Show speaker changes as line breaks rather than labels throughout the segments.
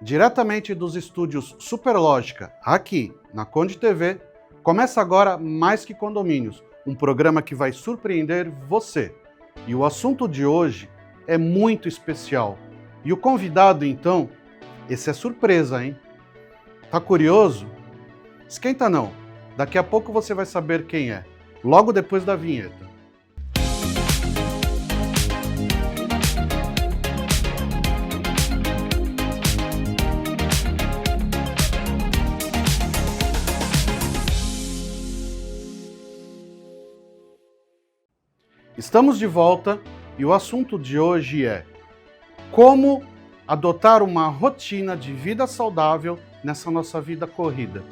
Diretamente dos estúdios Superlógica, aqui na Conde TV, começa agora Mais Que Condomínios, um programa que vai surpreender você. E o assunto de hoje é muito especial. E o convidado, então, esse é surpresa, hein? Tá curioso? Esquenta não, daqui a pouco você vai saber quem é, logo depois da vinheta. Estamos de volta e o assunto de hoje é como adotar uma rotina de vida saudável nessa nossa vida corrida.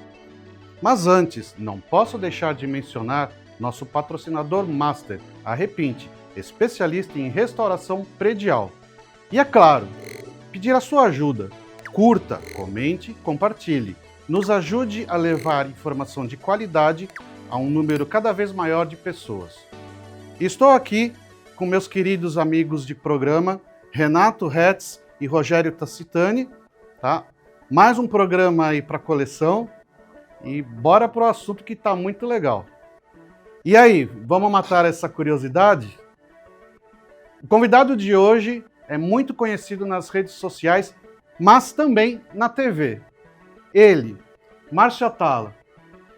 Mas antes, não posso deixar de mencionar nosso patrocinador master, a Repinte, especialista em restauração predial. E é claro, pedir a sua ajuda. Curta, comente, compartilhe. Nos ajude a levar informação de qualidade a um número cada vez maior de pessoas. Estou aqui com meus queridos amigos de programa, Renato Hetz e Rogério Tacitani, tá? Mais um programa aí para coleção e bora pro assunto que tá muito legal. E aí, vamos matar essa curiosidade? O convidado de hoje é muito conhecido nas redes sociais, mas também na TV. Ele, Márcio Atala,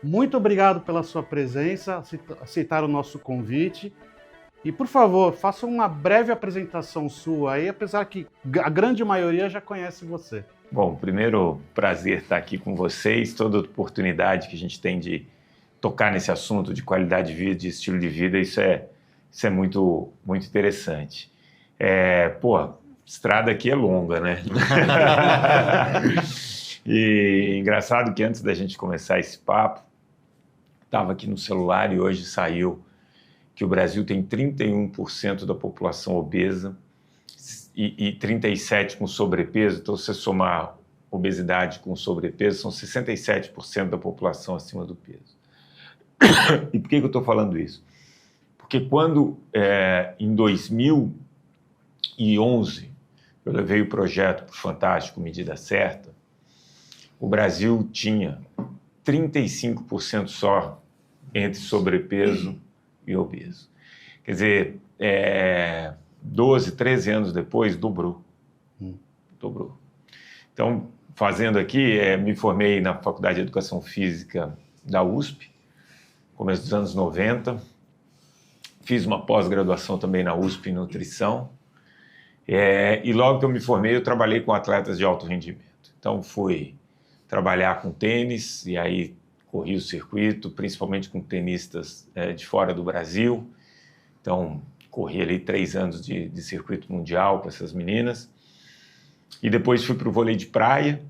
muito obrigado pela sua presença, aceitar o nosso convite. E, por favor, faça uma breve apresentação sua aí, apesar que a grande maioria já conhece você.
Bom, primeiro, prazer estar aqui com vocês. Toda oportunidade que a gente tem de tocar nesse assunto de qualidade de vida, de estilo de vida, isso é muito, muito interessante. Estrada aqui é longa, né? E engraçado que antes da gente começar esse papo, estava aqui no celular e hoje saiu que o Brasil tem 31% da população obesa e 37% com sobrepeso. Então, se você somar obesidade com sobrepeso, são 67% da população acima do peso. E por que eu estou falando isso? Porque quando, em 2011, eu levei o projeto para o Fantástico Medida Certa, o Brasil tinha 35% só entre sobrepeso e obeso. Quer dizer, 12, 13 anos depois, dobrou. Dobrou. Então, fazendo aqui, me formei na Faculdade de Educação Física da USP, começo dos anos 90. Fiz uma pós-graduação também na USP em nutrição. E logo que eu me formei, eu trabalhei com atletas de alto rendimento. Então, fui trabalhar com tênis, e aí corri o circuito, principalmente com tenistas de fora do Brasil. Então, corri ali 3 anos de circuito mundial com essas meninas. E depois fui para o vôlei de praia.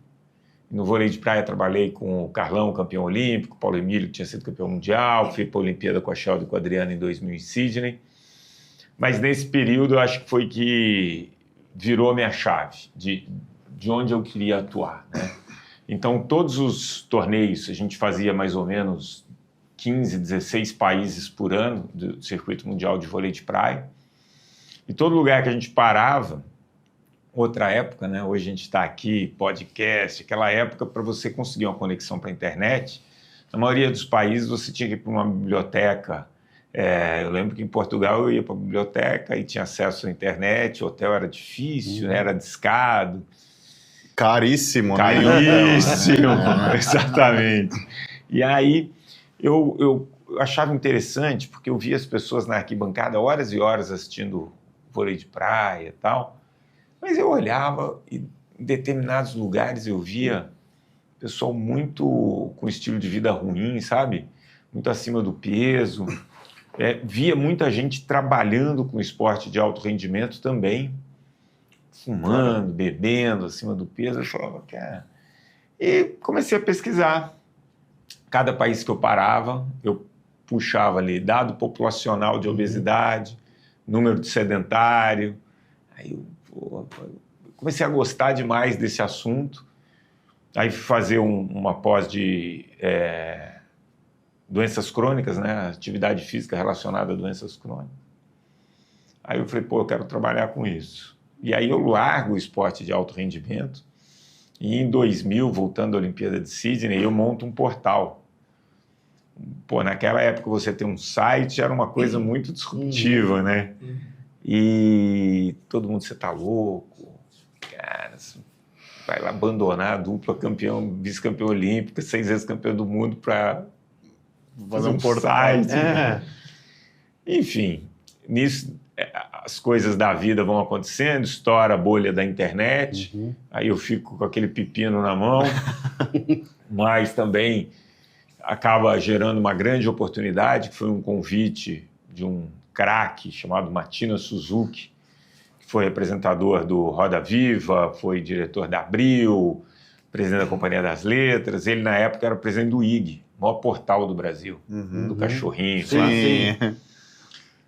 No vôlei de praia trabalhei com o Carlão, campeão olímpico, Paulo Emílio, que tinha sido campeão mundial. Fui para a Olimpíada com a Sheldon e com a Adriana em 2000 em Sydney. Mas nesse período, eu acho que foi que virou a minha chave de onde eu queria atuar, né? Então, todos os torneios, a gente fazia mais ou menos 15, 16 países por ano do circuito mundial de vôlei de praia. E todo lugar que a gente parava, outra época, né? Hoje a gente está aqui, podcast, aquela época, para você conseguir uma conexão para a internet, na maioria dos países você tinha que ir para uma biblioteca. Eu lembro que em Portugal eu ia para a biblioteca e tinha acesso à internet, o hotel era difícil, né? Era discado.
Caríssimo, né?
Caríssimo, exatamente. E aí eu achava interessante, porque eu via as pessoas na arquibancada horas e horas assistindo vôlei de praia e tal, mas eu olhava e em determinados lugares eu via pessoal muito com estilo de vida ruim, sabe? Muito acima do peso. Via muita gente trabalhando com esporte de alto rendimento também, fumando, bebendo, acima do peso. Eu falava, cara... E comecei a pesquisar. Cada país que eu parava, eu puxava ali dado populacional de obesidade, número de sedentário. Aí eu comecei a gostar demais desse assunto. Aí fui fazer uma pós de doenças crônicas, né? Atividade física relacionada a doenças crônicas. Aí eu falei, eu quero trabalhar com isso. E aí eu largo o esporte de alto rendimento E em 2000, voltando à Olimpíada de Sydney, eu monto um portal. Pô, naquela época você ter um site era uma coisa muito disruptiva, né? E todo mundo, você tá louco? Cara, você vai lá abandonar a dupla campeão, vice-campeão olímpica, 6 vezes campeão do mundo para fazer um site. Enfim, nisso as coisas da vida vão acontecendo, estoura a bolha da internet, aí eu fico com aquele pepino na mão, mas também acaba gerando uma grande oportunidade, que foi um convite de um craque chamado Matina Suzuki, que foi apresentador do Roda Viva, foi diretor da Abril, presidente da Companhia das Letras. Ele, na época, era presidente do IG, o maior portal do Brasil, do cachorrinho.
Sim.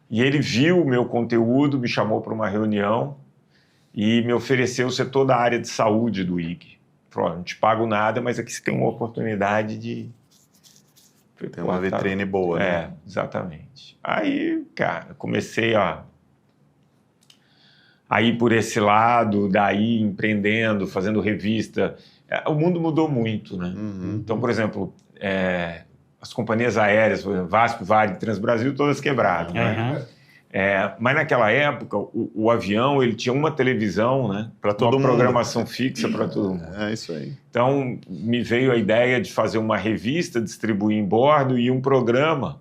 E ele viu o meu conteúdo, me chamou para uma reunião e me ofereceu ser toda a área de saúde do IG. Falou, não te pago nada, mas aqui você tem uma oportunidade de...
Tem uma vitrine boa, né?
Exatamente. Aí, cara, comecei a ir por esse lado, daí empreendendo, fazendo revista. O mundo mudou muito, né? Então, por exemplo, as companhias aéreas, por exemplo, Vasco, Varig, Transbrasil, todas quebraram, né? Mas naquela época, o avião ele tinha uma televisão, né?
Para todo mundo.
Uma programação fixa para todo mundo.
É isso aí.
Então, me veio a ideia de fazer uma revista, distribuir em bordo e um programa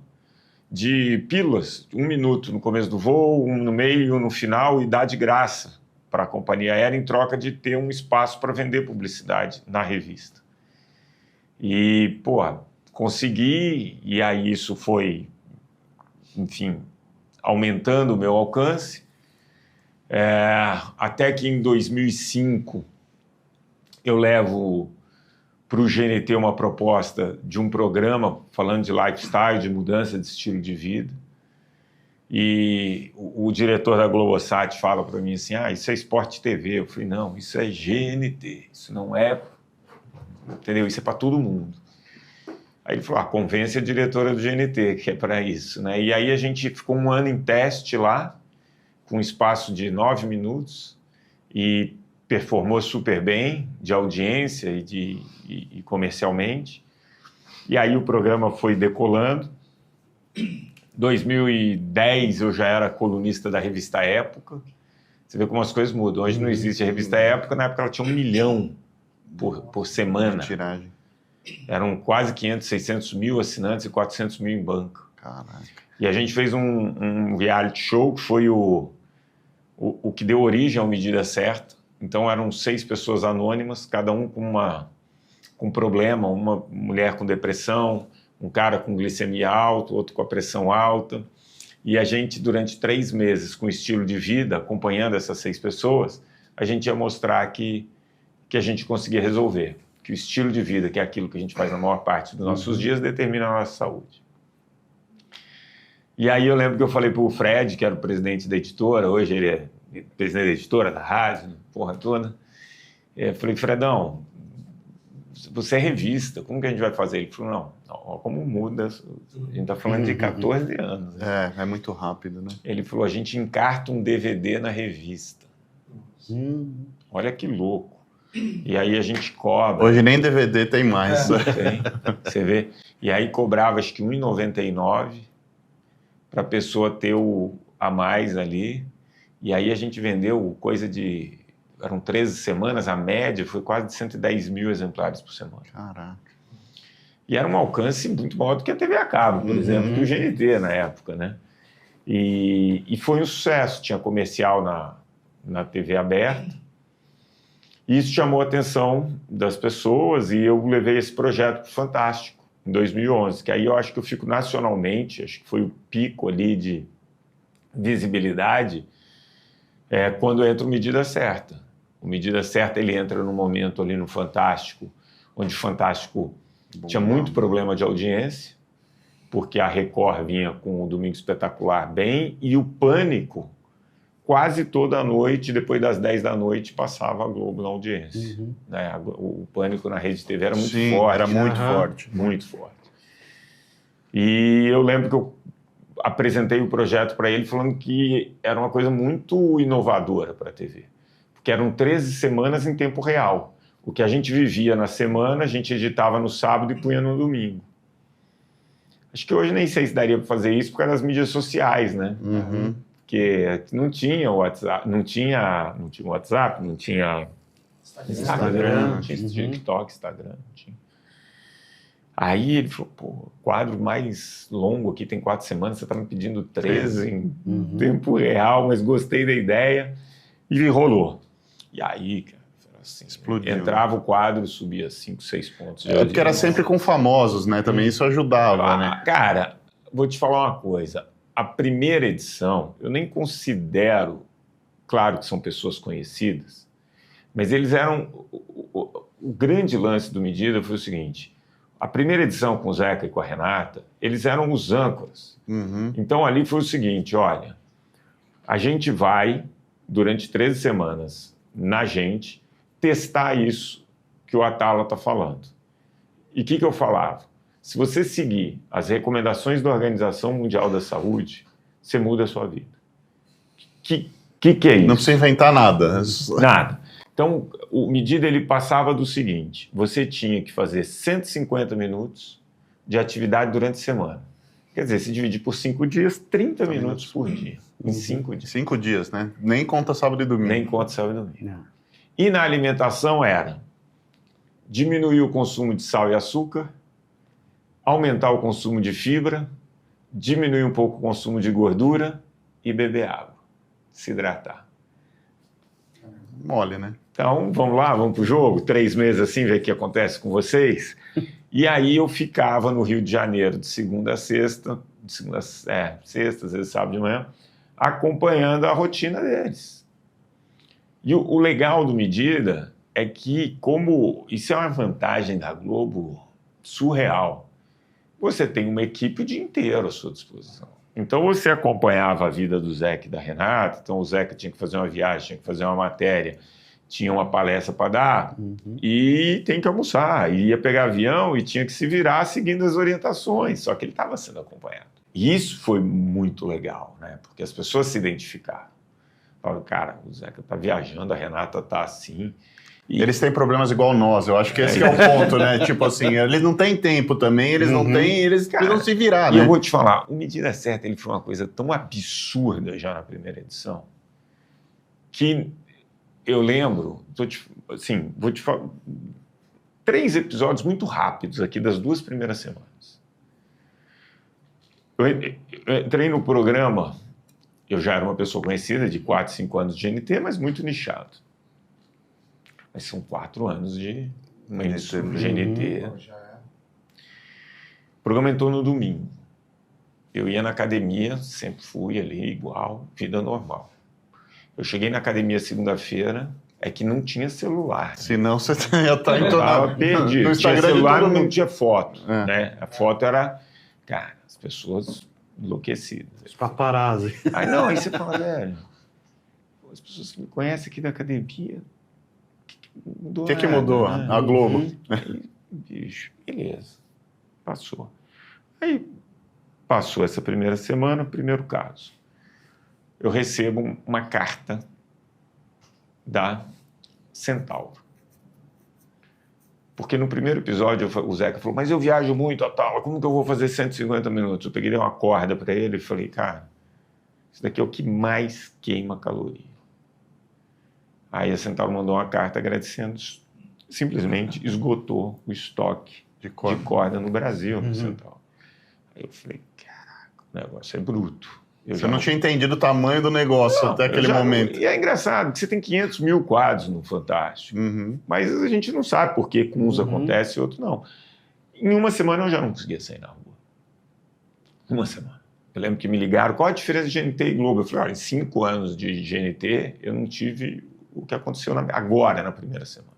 de pílulas, 1 minuto no começo do voo, 1 no meio e 1 no final, e dar de graça para a companhia aérea em troca de ter um espaço para vender publicidade na revista. E, pô, consegui, e aí isso foi, enfim, aumentando o meu alcance, até que em 2005 eu levo para o GNT uma proposta de um programa falando de lifestyle, de mudança de estilo de vida, e o diretor da Globosat fala para mim assim, isso é Sport TV. Eu falei, não, isso é GNT, isso não é, entendeu? Isso é para todo mundo. Aí ele falou, convence a diretora do GNT, que é para isso, né? E aí a gente ficou 1 ano em teste lá, com um espaço de 9 minutos, e performou super bem, de audiência e comercialmente. E aí o programa foi decolando. Em 2010 eu já era colunista da revista Época. Você vê como as coisas mudam. Hoje não existe a revista Época, na época ela tinha 1 milhão por semana.
Tiragem.
Eram quase 500, 600 mil assinantes e 400 mil em banca.
Caraca.
E a gente fez um reality show que foi o que deu origem ao Medida Certa. Então eram 6 pessoas anônimas, cada um com um problema, uma mulher com depressão, um cara com glicemia alta, outro com a pressão alta. E a gente, durante 3 meses, com estilo de vida, acompanhando essas 6 pessoas, a gente ia mostrar que a gente conseguia resolver. Que o estilo de vida, que é aquilo que a gente faz na maior parte dos nossos dias, determina a nossa saúde. E aí eu lembro que eu falei para o Fred, que era o presidente da editora, hoje ele é presidente da editora, da rádio, porra toda. Eu falei, Fredão, você é revista, como que a gente vai fazer? Ele falou, não, olha como muda, a gente está falando de 14 anos. Né?
É muito rápido, né?
Ele falou, a gente encarta um DVD na revista. Olha que louco. E aí a gente cobra.
Hoje nem DVD tem mais.
Tem, você vê. E aí cobrava acho que R$1,99 para a pessoa ter o a mais ali. E aí a gente vendeu coisa de... Eram 13 semanas, a média foi quase de 110 mil exemplares por semana.
Caraca.
E era um alcance muito maior do que a TV a cabo, por exemplo, que o GNT na época, né? E foi um sucesso. Tinha comercial na TV aberta. E isso chamou a atenção das pessoas e eu levei esse projeto para o Fantástico, em 2011, que aí eu acho que eu fico nacionalmente, acho que foi o pico ali de visibilidade, quando entra o Medida Certa. O Medida Certa, ele entra no momento ali no Fantástico, onde o Fantástico tinha muito problema de audiência, porque a Record vinha com o Domingo Espetacular bem, e o Pânico, quase toda noite, depois das 10 da noite, passava a Globo na audiência. Né? O Pânico na Rede TV era muito forte.
Era muito forte.
Muito forte. E eu lembro que eu apresentei o projeto para ele falando que era uma coisa muito inovadora para a TV. Porque eram 13 semanas em tempo real. O que a gente vivia na semana, a gente editava no sábado e punha no domingo. Acho que hoje nem sei se daria para fazer isso por causa das mídias sociais, né?
Uhum.
Porque não tinha WhatsApp, não tinha WhatsApp, não tinha Instagram, não tinha TikTok, Instagram, não tinha. Aí ele falou, pô, quadro mais longo aqui tem 4 semanas, você tá me pedindo 13 em tempo real, mas gostei da ideia. E rolou. E aí, cara, assim,
explodiu.
Entrava o quadro, subia 5, 6 pontos.
Porque era sempre com famosos, né? Também isso ajudava, né?
Cara, vou te falar uma coisa. A primeira edição, eu nem considero, claro que são pessoas conhecidas, mas eles eram... O grande lance do Medida foi o seguinte: a primeira edição com o Zeca e com a Renata, eles eram os âncoras. Então ali foi o seguinte, olha, a gente vai, durante 13 semanas, na gente, testar isso que o Atala está falando. E o que eu falava? Se você seguir as recomendações da Organização Mundial da Saúde, você muda a sua vida. Que é isso?
Não precisa inventar nada.
Nada. Então, o Medida ele passava do seguinte: você tinha que fazer 150 minutos de atividade durante a semana. Quer dizer, se dividir por 5 dias, 30 minutos por dia. Em 5 dias.
5 dias, né? Nem conta sábado e domingo.
Nem conta sábado e domingo. Não. E na alimentação era diminuir o consumo de sal e açúcar, aumentar o consumo de fibra, diminuir um pouco o consumo de gordura e beber água. Se hidratar.
Mole, né?
Então, vamos lá, vamos pro jogo, 3 meses assim, ver o que acontece com vocês. E aí eu ficava no Rio de Janeiro de segunda a sexta, sexta, às vezes sábado de manhã, acompanhando a rotina deles. E o legal do Medida é que, como isso é uma vantagem da Globo surreal, você tem uma equipe o dia inteiro à sua disposição. Então você acompanhava a vida do Zeca e da Renata, então o Zeca tinha que fazer uma viagem, tinha que fazer uma matéria, tinha uma palestra para dar e tem que almoçar, e ia pegar avião e tinha que se virar seguindo as orientações, só que ele estava sendo acompanhado. E isso foi muito legal, né? Porque as pessoas se identificaram. Falaram, cara, o Zeca está viajando, a Renata está assim.
E eles têm problemas igual nós, eu acho que esse que é o ponto, né? Tipo assim, eles não têm tempo também, eles não têm, eles precisam se virar, né?
E eu vou te falar, o Medida Certa, ele foi uma coisa tão absurda já na primeira edição, que eu lembro, vou te falar, 3 episódios muito rápidos aqui das 2 primeiras semanas. Eu entrei no programa, eu já era uma pessoa conhecida de 4, 5 anos de GNT, mas muito nichado. Mas são 4 anos de uma emissora GNT. O programa entrou no domingo. Eu ia na academia, sempre fui ali, igual, vida normal. Eu cheguei na academia segunda-feira, é que não tinha celular. Né?
Senão você ia estar entonado.
Perdido.
No Instagram
tinha celular,
de todo
não tinha foto. Né? A foto era, cara, as pessoas enlouquecidas.
Os paparazzi.
Aí você fala, velho, as pessoas que me conhecem aqui da academia,
o que mudou? Né? A Globo.
Aí, bicho, beleza. Passou. Aí passou essa primeira semana, primeiro caso. Eu recebo uma carta da Centauro. Porque no primeiro episódio o Zeca falou, mas eu viajo muito, Atala, como que eu vou fazer 150 minutos? Eu peguei uma corda para ele e falei, cara, isso daqui é o que mais queima caloria. Aí a Centauro mandou uma carta agradecendo, simplesmente esgotou o estoque de corda no Brasil, no Centauro. Aí eu falei, caraca, o negócio é bruto.
Você não tinha entendido o tamanho do negócio até aquele momento.
E é engraçado, que você tem 500 mil quadros no Fantástico, mas a gente não sabe por que com uns acontece e outros não. Em uma semana eu já não conseguia sair na rua. Uma semana. Eu lembro que me ligaram, qual a diferença de GNT e Globo? Eu falei, olha, em 5 anos de GNT, eu não tive o que aconteceu agora, na primeira semana.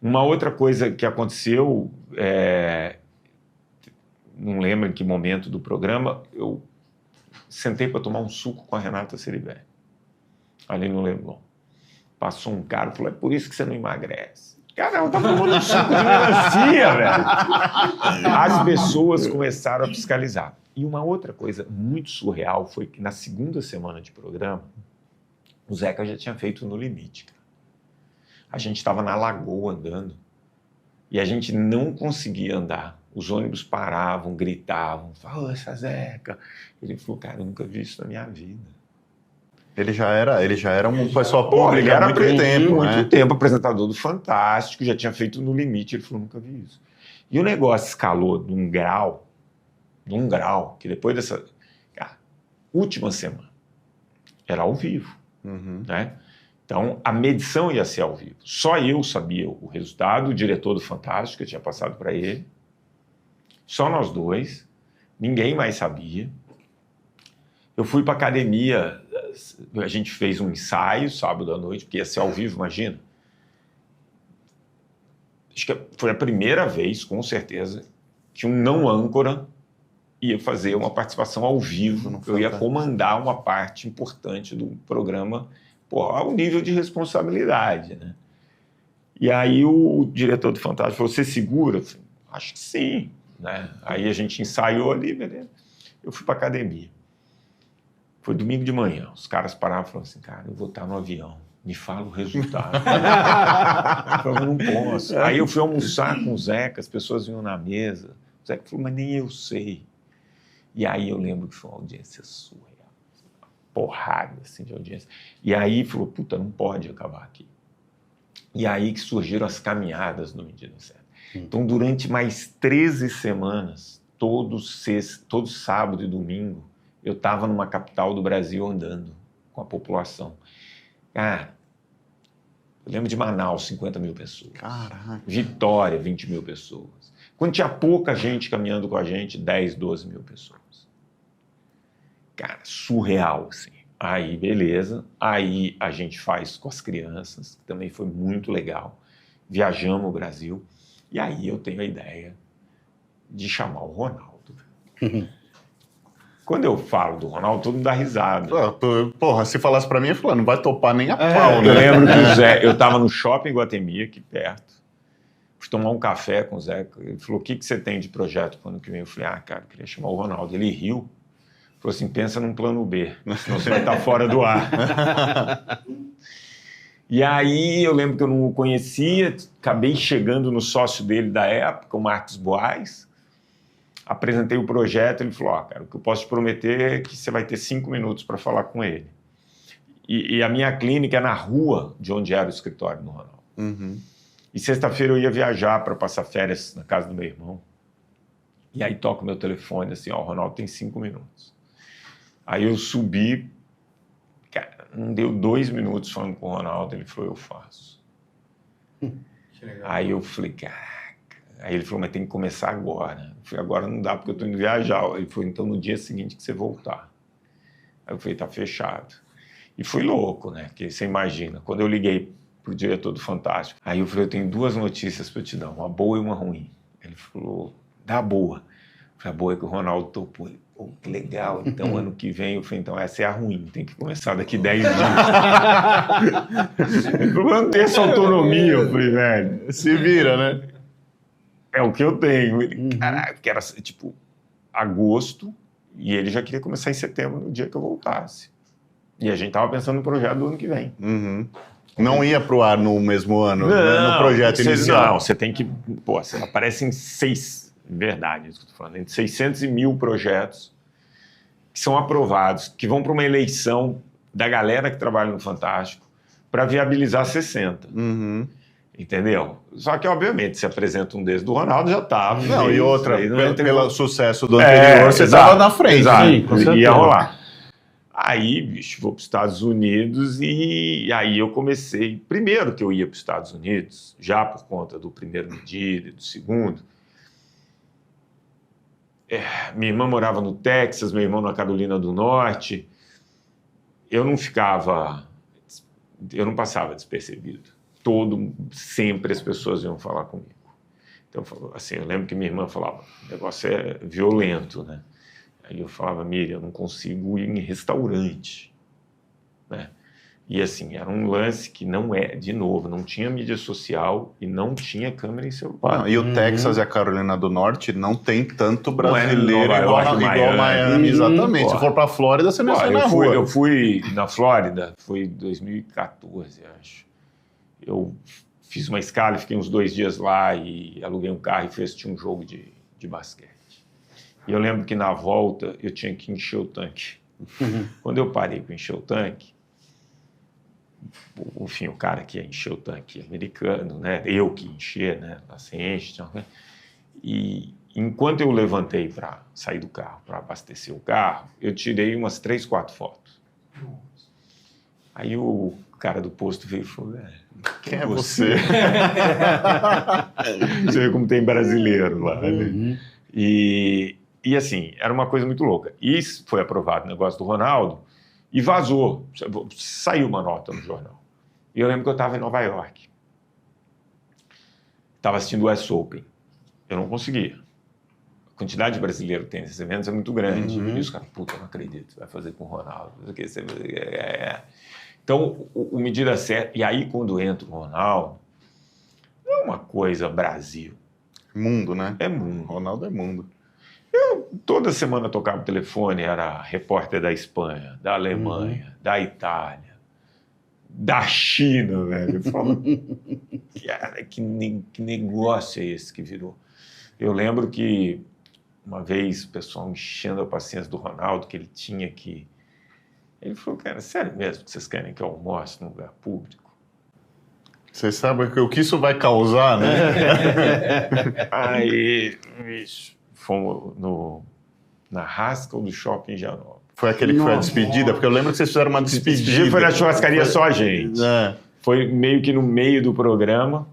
Uma outra coisa que aconteceu, não lembro em que momento do programa, eu sentei para tomar um suco com a Renata Ceribelli, ali no Leblon. Passou um cara e falou, é por isso que você não emagrece. Cara, ela tava tomando um suco de melancia, velho. As pessoas começaram a fiscalizar. E uma outra coisa muito surreal foi que na segunda semana de programa, o Zeca já tinha feito No Limite. Cara. A gente estava na lagoa andando e a gente não conseguia andar. Os ônibus paravam, gritavam, fala, essa Zeca. Ele falou, cara, eu nunca vi isso na minha vida.
Ele já era uma pessoa pública
ele era
há muito tempo,
apresentador do Fantástico, já tinha feito No Limite, ele falou, nunca vi isso. E o negócio escalou de um grau, que depois dessa última semana, era ao vivo, né? Então, a medição ia ser ao vivo. Só eu sabia o resultado, o diretor do Fantástico, eu tinha passado para ele, só nós dois, ninguém mais sabia. Eu fui para academia, a gente fez um ensaio sábado à noite, porque ia ser ao vivo, imagina. Acho que foi a primeira vez, com certeza, que um não âncora ia fazer uma participação ao vivo. Eu ia comandar uma parte importante do programa, ao nível de responsabilidade, né? E aí o diretor do Fantástico falou, você segura? Eu falei, acho que sim, né? Aí a gente ensaiou ali, beleza. Eu fui para academia. Foi domingo de manhã. Os caras pararam e falaram assim, cara, eu vou estar no avião. Me fala o resultado. Eu falei, não posso. Aí eu fui almoçar com o Zeca, as pessoas vinham na mesa. O Zeca falou, mas nem eu sei. E aí eu lembro que foi uma audiência surreal. Uma porrada assim, de audiência. E aí falou, puta, não pode acabar aqui. E aí que surgiram as caminhadas no Medida Certa. Então, durante mais 13 semanas, todo sábado e domingo, eu estava numa capital do Brasil andando com a população. Cara, eu lembro de Manaus, 50 mil pessoas.
Caraca.
Vitória, 20 mil pessoas. Quando tinha pouca gente caminhando com a gente, 10, 12 mil pessoas. Cara, surreal, assim. Aí, beleza. Aí a gente faz com as crianças, que também foi muito legal. Viajamos o Brasil. E aí eu tenho a ideia de chamar o Ronaldo. Quando eu falo do Ronaldo, todo mundo dá risada.
Porra, se falasse pra mim, eu falava, não vai topar nem a pau, né?
Eu lembro que o Zé, eu tava no shopping Guatemi, aqui perto, fui tomar um café com o Zé, ele falou, o que você tem de projeto para o ano que vem? Eu falei, cara, eu queria chamar o Ronaldo. Ele riu, falou assim, pensa num plano B, senão você vai estar fora do ar. E aí eu lembro que eu não o conhecia, acabei chegando no sócio dele da época, o Marcos Boaz, apresentei o projeto, ele falou, cara, o que eu posso te prometer é que você vai ter 5 minutos para falar com ele. E a minha clínica é na rua de onde era o escritório do Ronaldo. E sexta-feira eu ia viajar para passar férias na casa do meu irmão. E aí toca o meu telefone assim, o Ronaldo tem 5 minutos. Aí eu subi, cara, não deu 2 minutos falando com o Ronaldo, ele falou, eu faço. Aí eu falei, cara... Aí ele falou, mas tem que começar agora. Eu falei, agora não dá porque eu estou indo viajar. Ele falou, então no dia seguinte que você voltar. Aí eu falei, tá fechado. E foi louco, né? Porque você imagina, quando eu liguei pro diretor do Fantástico, aí eu falei, eu tenho 2 notícias para te dar, uma boa e uma ruim. Ele falou, dá a boa. Eu falei, a boa é que o Ronaldo topou. Ele, pô, que legal, então ano que vem. Eu falei, então essa é a ruim, tem que começar daqui 10 dias. Ele falou, eu não tenho essa autonomia. Eu falei, velho,
se vira, né?
É o que eu tenho. Ele, caraca, porque era tipo agosto e ele já queria começar em setembro, no dia que eu voltasse. E a gente tava pensando no projeto do ano que vem.
Não ia pro ar no mesmo ano, né, no projeto inicial.
Não, você tem que... Pô, você aparece em 6... Verdade, isso que eu tô falando. Entre 600 e 1.000 projetos que são aprovados, que vão para uma eleição da galera que trabalha no Fantástico para viabilizar 60. Entendeu? Só que, obviamente, se apresenta um desses do Ronaldo, já estava.
Não, e outra, pelo sucesso do anterior, você estava na frente.
Exato, sim, ia rolar. Aí, bicho, vou para os Estados Unidos e aí eu comecei... Primeiro que eu ia para os Estados Unidos, já por conta do primeiro Medida e do segundo. Minha irmã morava no Texas, meu irmão na Carolina do Norte. Eu não passava despercebido. Sempre as pessoas iam falar comigo. Então, assim, eu lembro que minha irmã falava, o negócio é violento, né? Aí eu falava, Miriam, eu não consigo ir em restaurante, né? E assim, era um lance que de novo, não tinha mídia social e não tinha câmera em celular.
E o Texas e a Carolina do Norte não tem tanto brasileiro igual Miami, exatamente. Se for pra Flórida, você não sai na rua.
Eu fui na Flórida, foi em 2014, acho. eu fiz uma escala e fiquei uns 2 dias lá e aluguei um carro e fui assistir um jogo de basquete. E eu lembro que na volta eu tinha que encher o tanque. Quando eu parei para encher o tanque, enfim, o cara que ia encher o tanque americano, né? Eu que encher, né? Você enche, e enquanto eu levantei para sair do carro, para abastecer o carro, eu tirei umas 3, 4 fotos. Aí o cara do posto veio e falou:
quem é você?
Você vê como tem brasileiro lá, né? E assim, era uma coisa muito louca. E foi aprovado o negócio do Ronaldo e vazou, saiu uma nota no jornal. E eu lembro que eu estava em Nova York. Estava assistindo o US Open. Eu não conseguia. A quantidade de brasileiro que tem nesses eventos é muito grande. E os caras, puta, não acredito, vai fazer com o Ronaldo. Então, o medida certa. E aí, quando entra o Ronaldo, não é uma coisa Brasil.
Mundo, né?
É mundo.
Ronaldo é mundo.
Eu toda semana tocava o telefone, era repórter da Espanha, da Alemanha, da Itália, da China, velho. Eu falava, cara, que negócio é esse que virou? Eu lembro que uma vez o pessoal enchendo a paciência do Ronaldo, que ele tinha que... Ele falou, cara, sério mesmo que vocês querem que eu almoce num lugar público?
Vocês sabem o que isso vai causar, né?
Aí, bicho, fomos na Haskell do Shopping Janópolis.
Foi aquele que foi a despedida? Porque eu lembro que vocês fizeram uma despedida.
Foi na churrascaria só a gente.
É.
Foi meio que no meio do programa.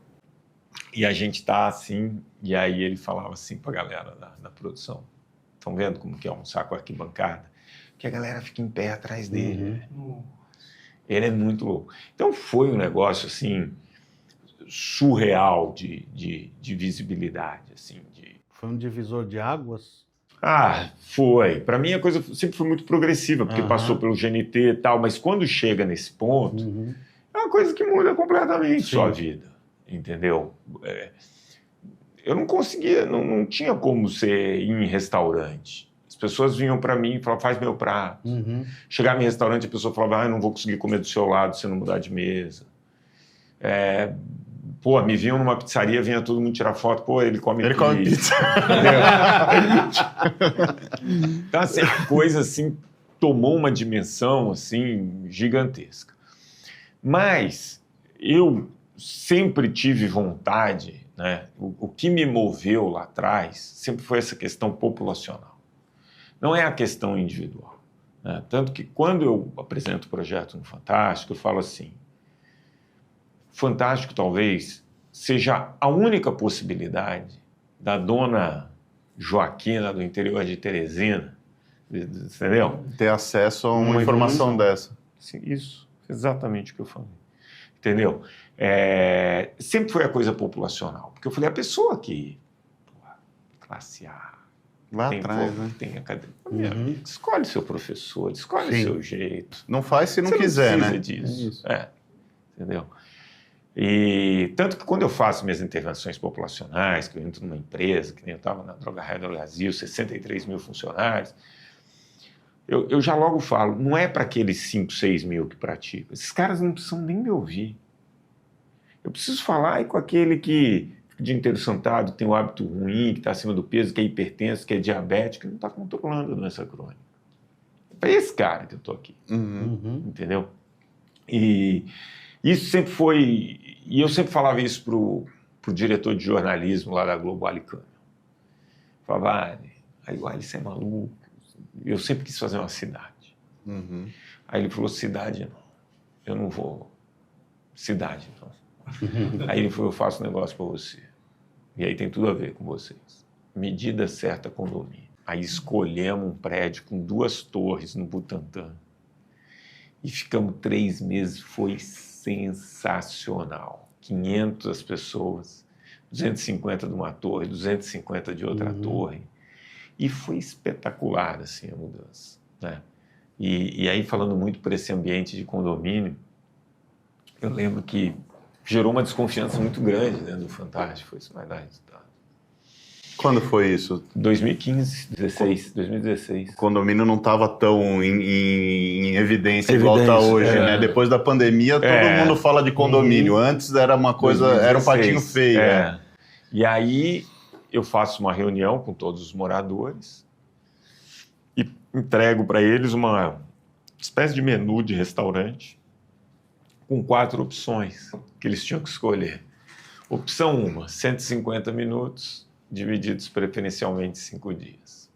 E a gente tá assim, e aí ele falava assim pra galera da produção. Estão vendo como que é almoçar com arquibancada? Que a galera fica em pé atrás dele. Ele é muito louco. Então foi um negócio assim, surreal de visibilidade. Assim,
Foi um divisor de águas?
Foi. Para mim a coisa sempre foi muito progressiva, porque passou pelo GNT e tal, mas quando chega nesse ponto, é uma coisa que muda completamente sua vida. Entendeu? Eu não conseguia, não tinha como ser ir em restaurante. As pessoas vinham para mim e falavam, faz meu prato. Chegava em restaurante, a pessoa falava, eu não vou conseguir comer do seu lado se não mudar de mesa. Me vinham numa pizzaria, vinha todo mundo tirar foto, ele come pizza. Então, assim, a coisa assim, tomou uma dimensão assim, gigantesca. Mas eu sempre tive vontade, né? O que me moveu lá atrás sempre foi essa questão populacional. Não é a questão individual. Né? Tanto que quando eu apresento o projeto no Fantástico, eu falo assim, Fantástico talvez seja a única possibilidade da dona Joaquina do interior de Teresina, entendeu?
Ter acesso a uma informação dessa.
Sim, isso, exatamente o que eu falei. Entendeu? Sempre foi a coisa populacional. Porque eu falei, a pessoa que classe A,
lá atrás, né?
Tem academia, escolhe seu professor, escolhe seu jeito.
Não faz se não quiser,
né?
Não
precisa disso. Entendeu? E tanto que quando eu faço minhas intervenções populacionais, que eu entro numa empresa, que nem eu estava na Droga Raia do Brasil, 63 mil funcionários, eu já logo falo, não é para aqueles 5, 6 mil que praticam. Esses caras não precisam nem me ouvir. Eu preciso falar com aquele que o dia inteiro sentado, tem um hábito ruim, que está acima do peso, que é hipertenso, que é diabético, que não está controlando a doença crônica. É para esse cara que eu estou aqui. Entendeu? E isso sempre foi... E eu sempre falava isso pro diretor de jornalismo lá da Globo, Ali Câmara. Falava, aí o Ali, você é maluco. Eu sempre quis fazer uma cidade. Aí ele falou, cidade não. Eu não vou. Cidade não. Aí ele falou, eu faço um negócio para você. E aí tem tudo a ver com vocês. Medida certa condomínio. Aí escolhemos um prédio com 2 torres no Butantã. E ficamos 3 meses, foi sensacional. 500 pessoas, 250 de uma torre, 250 de outra torre. E foi espetacular, assim, a mudança, né? E aí, falando muito por esse ambiente de condomínio, eu lembro que gerou uma desconfiança muito grande dentro do Fantástico, foi isso vai dar resultado.
Quando foi isso?
2015, 2016.
O condomínio não estava tão em evidência igual está hoje, né? Depois da pandemia, todo mundo fala de condomínio. Antes era uma coisa, 2016, era um patinho feio.
E aí eu faço uma reunião com todos os moradores e entrego para eles uma espécie de menu de restaurante com 4 opções que eles tinham que escolher. Opção 1, 150 minutos, divididos preferencialmente em 5 dias.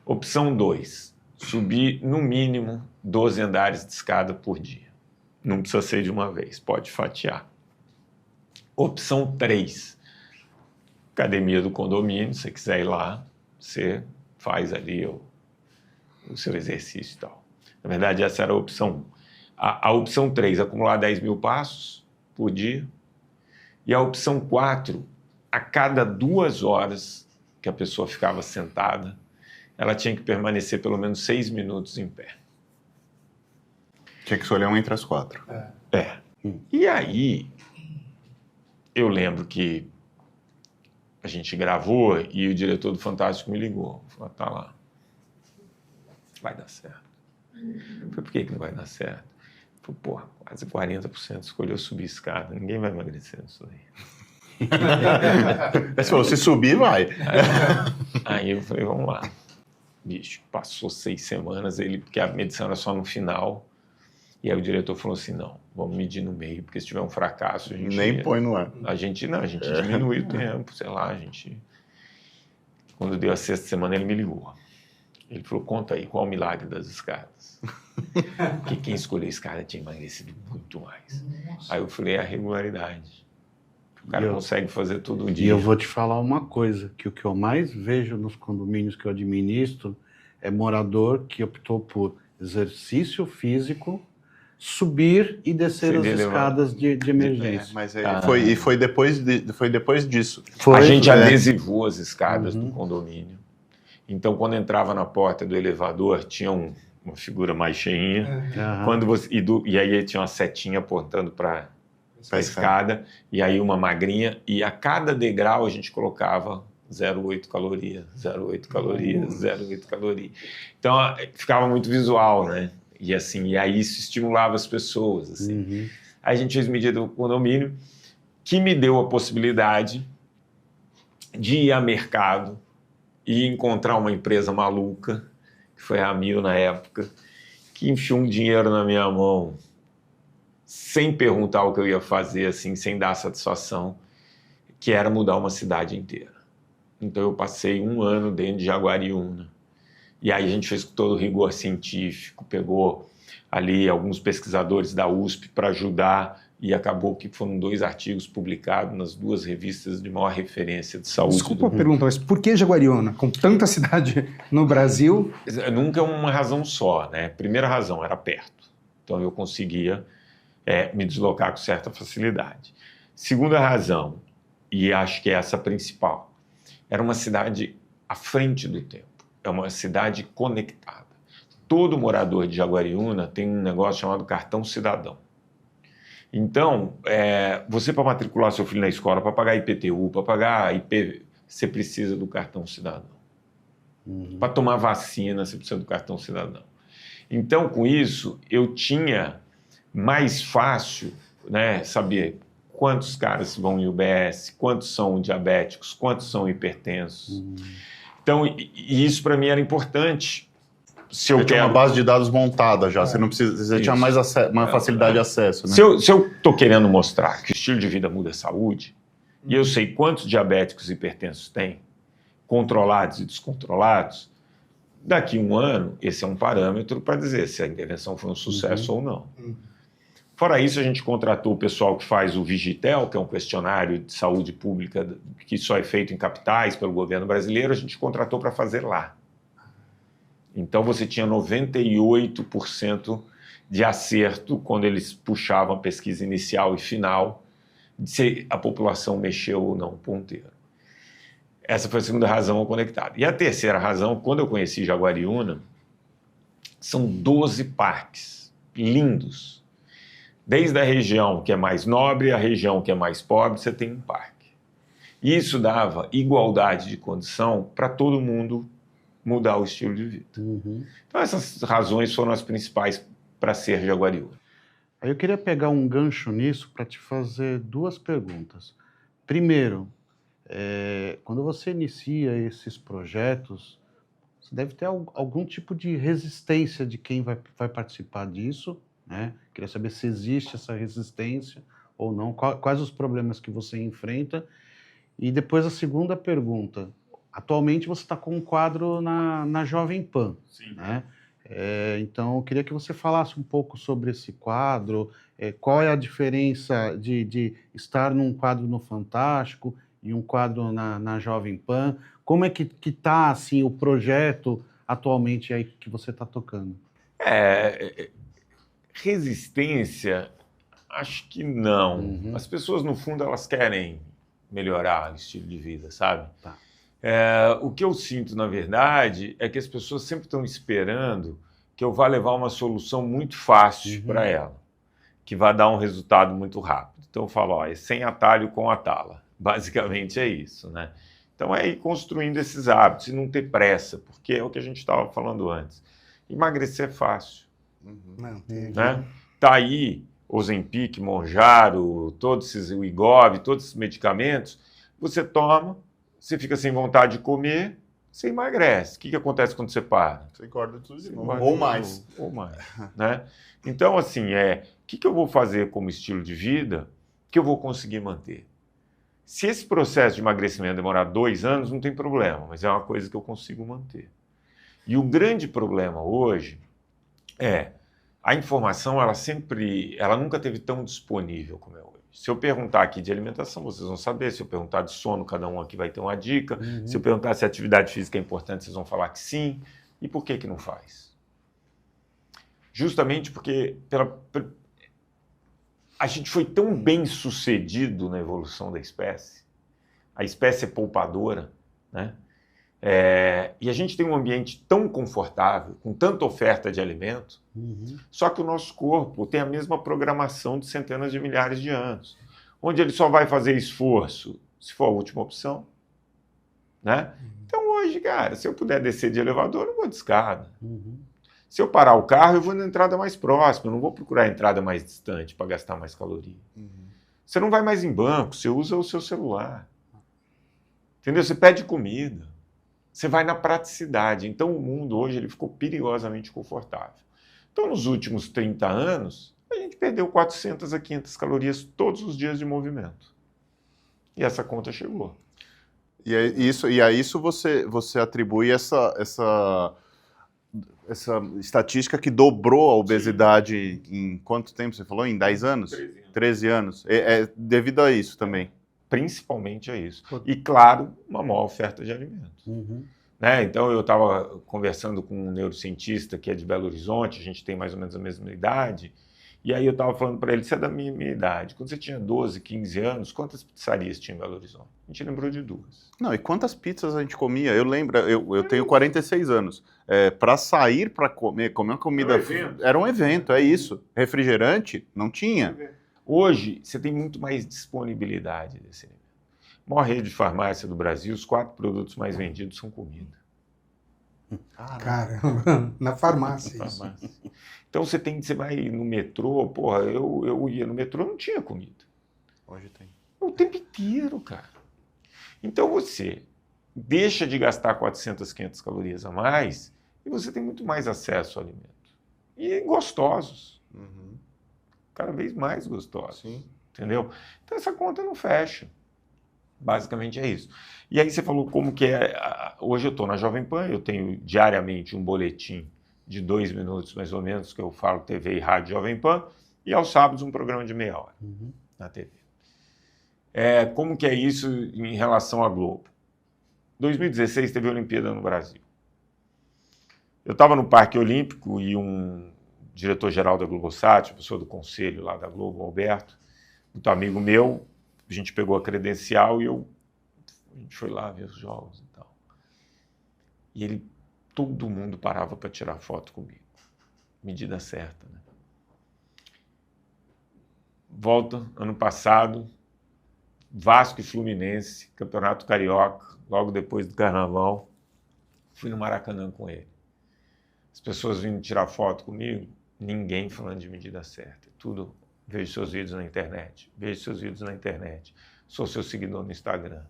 Opção 2, subir no mínimo 12 andares de escada por dia. Não precisa ser de uma vez, pode fatiar. Opção 3, academia do condomínio, se você quiser ir lá, você faz ali o seu exercício e tal. Na verdade, essa era a opção 1. A opção 3, acumular 10 mil passos por dia. E a opção 4, a cada 2 horas que a pessoa ficava sentada, ela tinha que permanecer pelo menos 6 minutos em pé.
Tinha que escolher uma entre as 4.
E aí, eu lembro que a gente gravou e o diretor do Fantástico me ligou. Falou, tá lá. Vai dar certo. Eu falei, por que não vai dar certo? Eu falei, porra, quase 40% escolheu subir escada. Ninguém vai emagrecer nisso aí.
Se subir, vai.
Aí eu falei, vamos lá. Bicho, passou 6 semanas, porque a medição era só no final. E aí o diretor falou assim, não, vamos medir no meio, porque se tiver um fracasso, a gente...
Nem põe no ar.
A gente diminui o tempo, sei lá, a gente... Quando deu a 6ª semana, ele me ligou. Ele falou, conta aí, qual é o milagre das escadas? Porque quem escolheu a escada tinha emagrecido muito mais. Nossa. Aí eu falei, é a regularidade. O cara consegue fazer todo dia.
E eu vou te falar uma coisa, que o que eu mais vejo nos condomínios que eu administro é morador que optou por exercício físico, subir e descer as escadas de emergência.
Mas foi depois disso.
A gente adesivou as escadas do condomínio. Então, quando entrava na porta do elevador, tinha uma figura mais cheinha. E aí tinha uma setinha apontando para a escada, e aí uma magrinha. E a cada degrau a gente colocava 0,8 calorias, 0,8 calorias, 0,8 calorias. Então, ficava muito visual, né? E aí isso estimulava as pessoas. Assim. Aí a gente fez medida do condomínio, que me deu a possibilidade de ir a mercado e encontrar uma empresa maluca, que foi a Amil na época, que enfiou um dinheiro na minha mão, sem perguntar o que eu ia fazer, assim, sem dar satisfação, que era mudar uma cidade inteira. Então eu passei 1 ano dentro de Jaguariúna. E aí a gente fez com todo o rigor científico, pegou ali alguns pesquisadores da USP para ajudar, e acabou que foram 2 artigos publicados nas 2 revistas de maior referência de saúde.
Desculpa a pergunta, mas por que Jaguariúna? Com tanta cidade no Brasil?
Nunca é uma razão só, né? Primeira razão, era perto. Então eu conseguia me deslocar com certa facilidade. Segunda razão, e acho que é essa a principal, era uma cidade à frente do tempo. É uma cidade conectada. Todo morador de Jaguariúna tem um negócio chamado cartão cidadão. Então, você para matricular seu filho na escola, para pagar IPTU, para pagar IP, você precisa do cartão cidadão. Para tomar vacina, você precisa do cartão cidadão. Então, com isso, eu tinha mais fácil, né, saber quantos caras vão em UBS, quantos são diabéticos, quantos são hipertensos. Então, e isso para mim era importante.
Você tinha uma base de dados montada já, você não precisa, você tinha mais uma facilidade de acesso. Né?
Se eu estou querendo mostrar que o estilo de vida muda a saúde, e eu sei quantos diabéticos e hipertensos tem, controlados e descontrolados, daqui 1 ano, esse é um parâmetro para dizer se a intervenção foi um sucesso ou não. Fora isso, a gente contratou o pessoal que faz o Vigitel, que é um questionário de saúde pública que só é feito em capitais pelo governo brasileiro, a gente contratou para fazer lá. Então, você tinha 98% de acerto quando eles puxavam a pesquisa inicial e final, de se a população mexeu ou não o ponteiro. Essa foi a segunda razão ao conectado. E a terceira razão, quando eu conheci Jaguariúna, são 12 parques lindos. Desde a região que é mais nobre à região que é mais pobre, você tem um parque. E isso dava igualdade de condição para todo mundo mudar o estilo de vida. Então essas razões foram as principais para ser Jaguariúna.
Aí eu queria pegar um gancho nisso para te fazer duas perguntas. Primeiro, quando você inicia esses projetos, você deve ter algum tipo de resistência de quem vai participar disso, né? Queria saber se existe essa resistência ou não, quais os problemas que você enfrenta. E depois a segunda pergunta. Atualmente você está com um quadro na Jovem Pan.
Sim.
Né? Então eu queria que você falasse um pouco sobre esse quadro, qual é a diferença de estar num quadro no Fantástico e um quadro na Jovem Pan. Como é que está assim, o projeto atualmente aí que você está tocando?
Resistência, acho que não. As pessoas, no fundo, elas querem melhorar o estilo de vida, sabe?
Tá.
O que eu sinto, na verdade, é que as pessoas sempre estão esperando que eu vá levar uma solução muito fácil para ela, que vai dar um resultado muito rápido. Então eu falo, é sem atalho com atala. Basicamente é isso, né? Então é ir construindo esses hábitos e não ter pressa, porque é o que a gente estava falando antes. Emagrecer é fácil. Né? Tá aí Ozempic, Mounjaro, o Wegovy, todos esses medicamentos, você toma, você fica sem vontade de comer, você emagrece. O que acontece quando você para?
Você engorda tudo de novo. Ou mais.
Ou mais. Né? Então, assim, o que eu vou fazer como estilo de vida que eu vou conseguir manter? Se esse processo de emagrecimento demorar 2 anos, não tem problema, mas é uma coisa que eu consigo manter. E o grande problema hoje a informação, ela nunca teve tão disponível como é hoje. Se eu perguntar aqui de alimentação, vocês vão saber. Se eu perguntar de sono, cada um aqui vai ter uma dica. Se eu perguntar se atividade física é importante, vocês vão falar que sim. E por que não faz? Justamente porque a gente foi tão bem sucedido na evolução da espécie. A espécie é poupadora, né? E a gente tem um ambiente tão confortável, com tanta oferta de alimento, só que o nosso corpo tem a mesma programação de centenas de milhares de anos, onde ele só vai fazer esforço se for a última opção. Né? Então hoje, cara, se eu puder descer de elevador, eu vou de escada. Se eu parar o carro, eu vou na entrada mais próxima, eu não vou procurar a entrada mais distante para gastar mais caloria. Você não vai mais em banco, você usa o seu celular. Entendeu? Você pede comida. Você vai na praticidade. Então, o mundo hoje ele ficou perigosamente confortável. Então, nos últimos 30 anos, a gente perdeu 400 a 500 calorias todos os dias de movimento. E essa conta chegou.
E a isso você atribui essa estatística que dobrou a obesidade em quanto tempo você falou? Em 10 anos? 13 anos. É devido a isso também.
Principalmente a isso. E, claro, uma maior oferta de alimentos. Né? Então, eu estava conversando com um neurocientista que é de Belo Horizonte, a gente tem mais ou menos a mesma idade, e aí eu estava falando para ele, você é da minha idade, quando você tinha 12, 15 anos, quantas pizzarias tinha em Belo Horizonte? A gente lembrou de 2.
Não, e quantas pizzas a gente comia? Eu lembro, eu tenho 46 anos. Para sair para comer uma comida... Era um evento, é isso. Refrigerante? Não tinha.
Hoje, você tem muito mais disponibilidade desse alimento. A maior rede de farmácia do Brasil, os 4 produtos mais vendidos são comida.
Caramba, na farmácia.
Então você vai no metrô, porra, eu ia no metrô, não tinha comida.
Hoje tem.
O tempo inteiro, cara. Então você deixa de gastar 400, 500 calorias a mais e você tem muito mais acesso ao alimento. E gostosos. Cada vez mais gostosos.
Sim.
Entendeu? Então essa conta não fecha. Basicamente é isso. E aí você falou como que é... Hoje eu estou na Jovem Pan, eu tenho diariamente um boletim de 2 minutos, mais ou menos, que eu falo TV e rádio Jovem Pan, e aos sábados um programa de meia hora na TV. Como que é isso em relação à Globo? 2016 teve a Olimpíada no Brasil. Eu estava no Parque Olímpico e um diretor-geral da Globosat, pessoa do conselho lá da Globo, Alberto, muito amigo meu, a gente pegou a credencial e a gente foi lá ver os jogos e tal. E todo mundo parava para tirar foto comigo. Medida certa, né? Volta, ano passado, Vasco e Fluminense, Campeonato Carioca, logo depois do Carnaval. Fui no Maracanã com ele. As pessoas vindo tirar foto comigo, ninguém falando de medida certa. Tudo, vejo seus vídeos na internet, vejo seus vídeos na internet, sou seu seguidor no Instagram,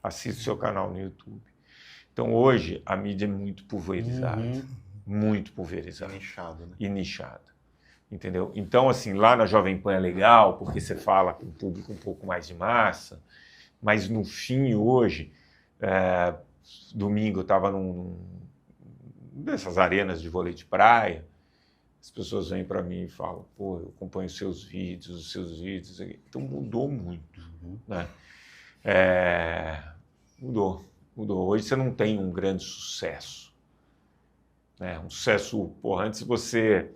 assisto seu canal no YouTube. Então, hoje, a mídia é muito pulverizada. Muito pulverizada.
Nichado, né?
E nichada. Entendeu? Então, assim, lá na Jovem Pan é legal, porque você fala com um público um pouco mais de massa, mas no fim, hoje, domingo eu estava dessas arenas de vôlei de praia, as pessoas vêm para mim e falam, pô, eu acompanho os seus vídeos. Então mudou muito, né? Mudou. Hoje você não tem um grande sucesso, né? Um sucesso, porra, antes você...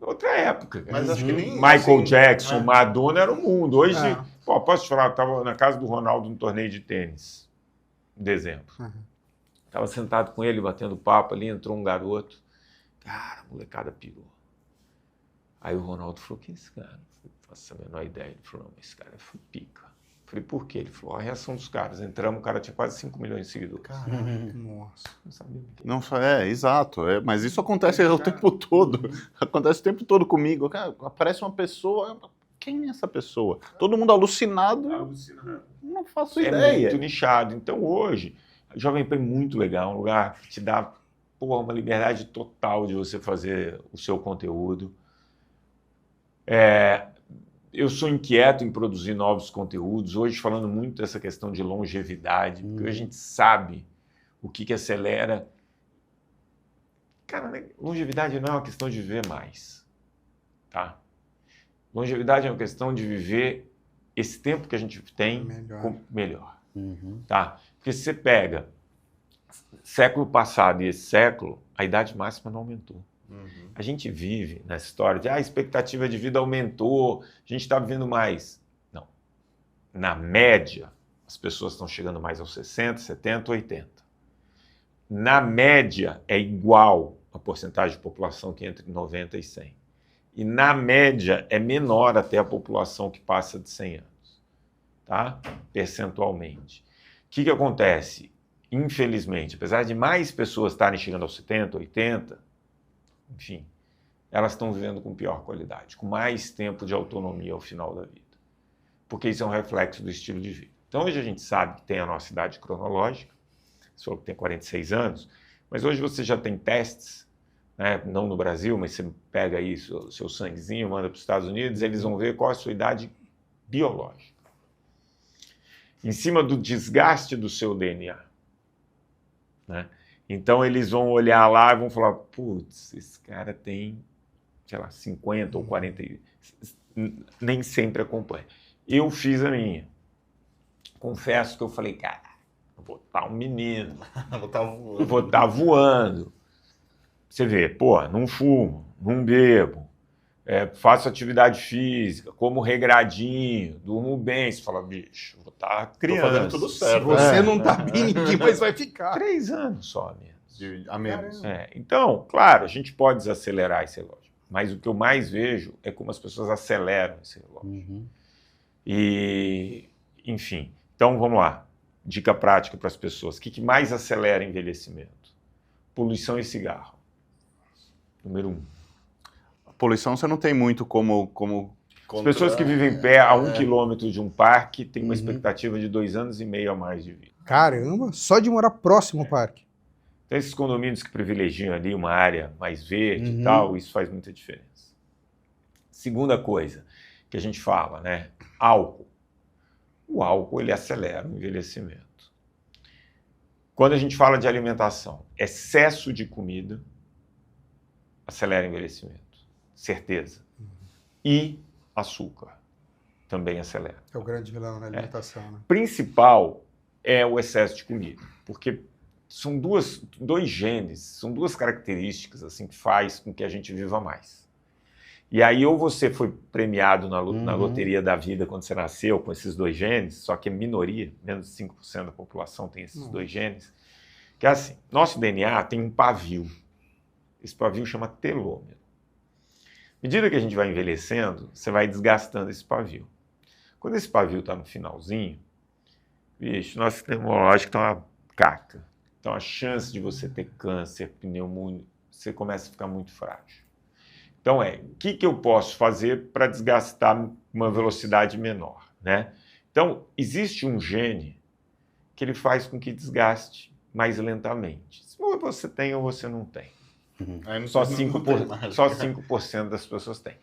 Outra época.
Mas acho que nem...
Michael
assim,
Jackson, Madonna era o mundo. Hoje, pô, posso te falar, eu estava na casa do Ronaldo num torneio de tênis, em dezembro. Estava sentado com ele, batendo papo ali, entrou um garoto. Cara, a molecada pirou. Aí o Ronaldo falou, quem é esse cara? Eu não faço a menor ideia. Ele falou, não, esse cara é pica. Eu falei, por quê? Ele falou, a reação dos caras. Entramos, o cara tinha quase 5 milhões de seguidores.
Nossa.
Não sabia o que.
Não, exato. Mas isso acontece o tempo todo. Acontece o tempo todo comigo. Cara, aparece uma pessoa... Quem é essa pessoa? Todo mundo alucinado. Não faço ideia.
É muito nichado. Então, hoje, a Jovem Pan é muito legal. Um lugar que te dá uma liberdade total de você fazer o seu conteúdo. Eu sou inquieto em produzir novos conteúdos. Hoje, falando muito dessa questão de longevidade, porque a gente sabe o que acelera. Cara, longevidade não é uma questão de viver mais, tá? Longevidade é uma questão de viver esse tempo que a gente tem melhor. Tá? Porque se você pega século passado e esse século, a idade máxima não aumentou. A gente vive nessa história de a expectativa de vida aumentou, a gente está vivendo mais. Não. Na média, as pessoas estão chegando mais aos 60, 70, 80. Na média, é igual a porcentagem de população que entra em 90 e 100. E na média, é menor até a população que passa de 100 anos. Tá? Percentualmente. O que acontece? Infelizmente, apesar de mais pessoas estarem chegando aos 70, 80, enfim, elas estão vivendo com pior qualidade, com mais tempo de autonomia ao final da vida. Porque isso é um reflexo do estilo de vida. Então, hoje a gente sabe que tem a nossa idade cronológica, você falou que tem 46 anos, mas hoje você já tem testes, né? Não no Brasil, mas você pega aí seu sanguezinho, manda para os Estados Unidos, eles vão ver qual é a sua idade biológica. Em cima do desgaste do seu DNA. Né? Então, eles vão olhar lá e vão falar, putz, esse cara tem, sei lá, 50 ou 40, nem sempre acompanha. Eu fiz a minha. Confesso que eu falei, cara, eu vou estar um menino, vou estar voando. Você vê, pô, não fumo, não bebo, faço atividade física, como regradinho, durmo bem. Você fala, bicho, vou estar criança.
Tô fazendo tudo certo.
Se você não tá bem, ninguém mais vai ficar.
3 anos só a menos.
A menos.
Então, claro, a gente pode desacelerar esse relógio, mas o que eu mais vejo é como as pessoas aceleram esse relógio. E, enfim, então vamos lá. Dica prática para as pessoas. O que mais acelera envelhecimento? Poluição e cigarro. Número 1.
A poluição você não tem muito como
As pessoas que vivem a 1 quilômetro de um parque têm uma expectativa de 2 anos e meio a mais de vida.
Caramba, só de morar próximo ao parque.
Então, esses condomínios que privilegiam ali uma área mais verde e tal, isso faz muita diferença. Segunda coisa que a gente fala, né? Álcool. O álcool, ele acelera o envelhecimento. Quando a gente fala de alimentação, excesso de comida acelera o envelhecimento. Certeza. E açúcar também acelera.
É o grande vilão na alimentação, né?
Principal é o excesso de comida, porque são dois genes, são duas características assim que faz com que a gente viva mais. E aí ou você foi premiado na loteria da vida quando você nasceu com esses 2 genes, só que é minoria, menos de 5% da população tem esses 2 genes, que é assim, nosso DNA tem um pavio. Esse pavio chama telômero. À medida que a gente vai envelhecendo, você vai desgastando esse pavio. Quando esse pavio está no finalzinho, bicho, nosso sistema imunológico está uma caca. Então a chance de você ter câncer, pneumonia, você começa a ficar muito frágil. Então o que eu posso fazer para desgastar uma velocidade menor, né? Então existe um gene que ele faz com que desgaste mais lentamente. Se você tem ou você não tem. Só 5% das pessoas têm.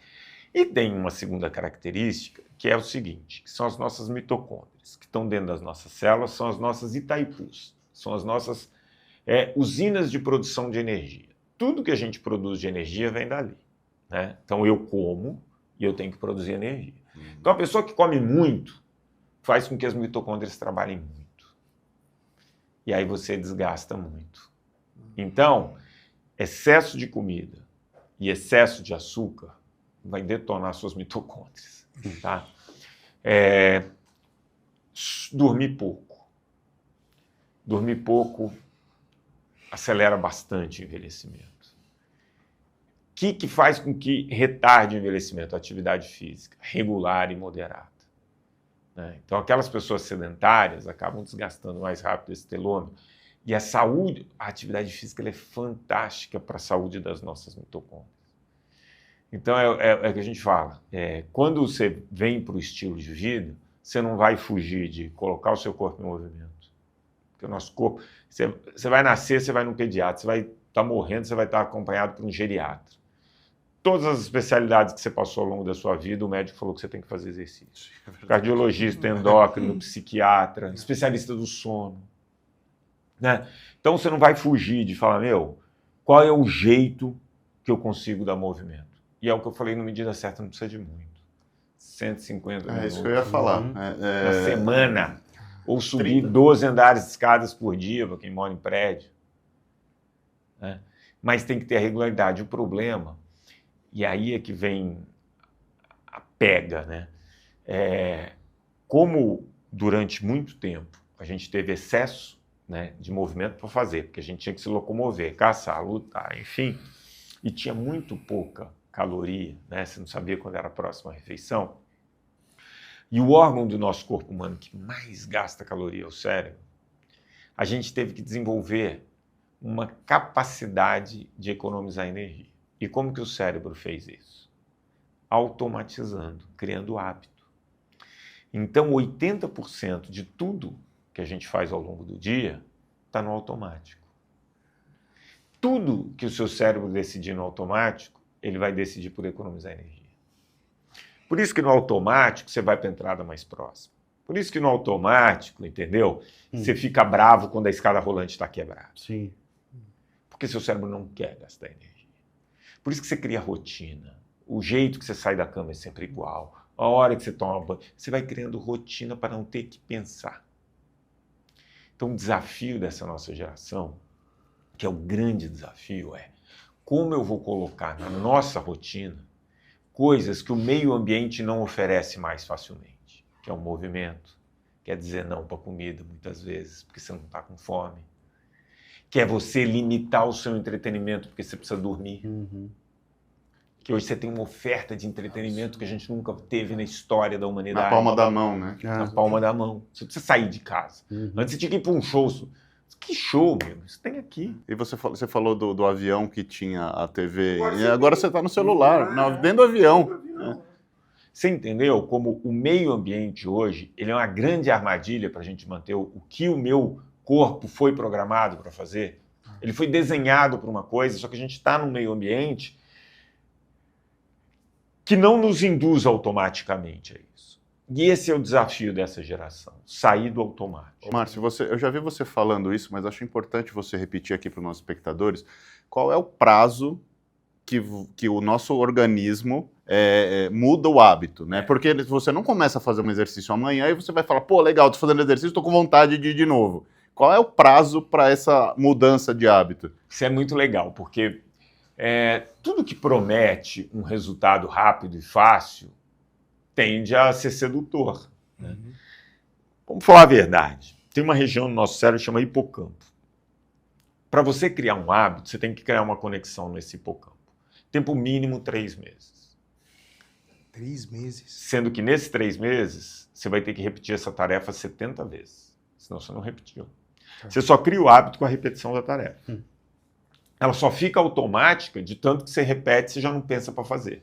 E tem uma segunda característica, que é o seguinte, que são as nossas mitocôndrias, que estão dentro das nossas células, são as nossas Itaipus, são as nossas usinas de produção de energia. Tudo que a gente produz de energia vem dali, né? Então eu como e eu tenho que produzir energia. Então a pessoa que come muito faz com que as mitocôndrias trabalhem muito. E aí você desgasta muito. Então, excesso de comida e excesso de açúcar vai detonar suas mitocôndrias, tá? Dormir pouco. Dormir pouco acelera bastante o envelhecimento. O que faz com que retarde o envelhecimento? A atividade física, regular e moderada. Né? Então, aquelas pessoas sedentárias acabam desgastando mais rápido esse telômero. E a saúde, a atividade física ela é fantástica para a saúde das nossas mitocôndrias. Então, é o que a gente fala. Quando você vem para o estilo de vida, você não vai fugir de colocar o seu corpo em movimento. Porque o nosso corpo... Você vai nascer, você vai num pediatra. Você vai estar morrendo, você vai estar acompanhado por um geriatra. Todas as especialidades que você passou ao longo da sua vida, o médico falou que você tem que fazer exercício. Cardiologista, endócrino, psiquiatra, especialista do sono. Né? Então, você não vai fugir de falar, qual é o jeito que eu consigo dar movimento? E é o que eu falei, no medida certa, não precisa de muito. 150 minutos.
É isso que eu ia falar.
Na semana. Ou subir 12 andares de escadas por dia, para quem mora em prédio. Né? Mas tem que ter a regularidade. O problema, e aí é que vem a pega, né? Como durante muito tempo a gente teve excesso, né, de movimento para fazer, porque a gente tinha que se locomover, caçar, lutar, enfim, e tinha muito pouca caloria, né? Você não sabia quando era a próxima refeição. E o órgão do nosso corpo humano que mais gasta caloria é o cérebro. A gente teve que desenvolver uma capacidade de economizar energia. E como que o cérebro fez isso? Automatizando, criando hábito. Então, 80% de tudo que a gente faz ao longo do dia está no automático. Tudo que o seu cérebro decidir no automático, ele vai decidir por economizar energia. Por isso que no automático você vai para a entrada mais próxima. Por isso que no automático, entendeu? Você fica bravo quando a escada rolante está quebrada.
Sim.
Porque seu cérebro não quer gastar energia. Por isso que você cria rotina. O jeito que você sai da cama é sempre igual. A hora que você toma banho. Você vai criando rotina para não ter que pensar. Então o desafio dessa nossa geração, que é o grande desafio, é como eu vou colocar na nossa rotina coisas que o meio ambiente não oferece mais facilmente, que é o movimento, quer dizer não para comida muitas vezes, porque você não está com fome, que é você limitar o seu entretenimento, porque você precisa dormir, que hoje você tem uma oferta de entretenimento que a gente nunca teve na história da humanidade.
Na palma da mão, né?
Na palma da mão. Você precisa sair de casa. Antes você tinha que ir para um show. Que show, meu? Isso tem aqui.
E você falou do avião que tinha a TV, e agora você está no celular, dentro do avião.
Você entendeu como o meio ambiente hoje ele é uma grande armadilha para a gente manter o que o meu corpo foi programado para fazer? Ele foi desenhado para uma coisa, só que a gente está num meio ambiente que não nos induz automaticamente a isso. E esse é o desafio dessa geração, sair do automático.
Márcio, eu já vi você falando isso, mas acho importante você repetir aqui para os nossos espectadores qual é o prazo que o nosso organismo muda o hábito, né? Porque você não começa a fazer um exercício amanhã e você vai falar, pô, legal, tô fazendo exercício, tô com vontade de ir de novo. Qual é o prazo para essa mudança de hábito?
Isso é muito legal, porque tudo que promete um resultado rápido e fácil tende a ser sedutor. Né? Vamos falar a verdade. Tem uma região no nosso cérebro que chama hipocampo. Para você criar um hábito, você tem que criar uma conexão nesse hipocampo. Tempo mínimo 3 meses.
3 meses.
Sendo que nesses 3 meses, você vai ter que repetir essa tarefa 70 vezes. Senão você não repetiu. Você só cria o hábito com a repetição da tarefa. Ela só fica automática de tanto que você repete, você já não pensa para fazer.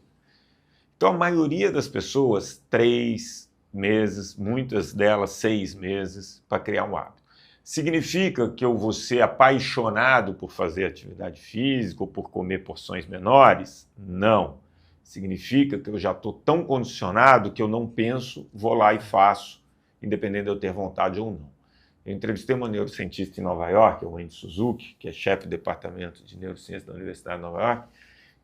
Então, a maioria das pessoas, 3 meses, muitas delas 6 meses, para criar um hábito. Significa que eu vou ser apaixonado por fazer atividade física ou por comer porções menores? Não. Significa que eu já estou tão condicionado que eu não penso, vou lá e faço, independente de eu ter vontade ou não. Eu entrevistei uma neurocientista em Nova York, a Wendy Suzuki, que é chefe do departamento de neurociência da Universidade de Nova York,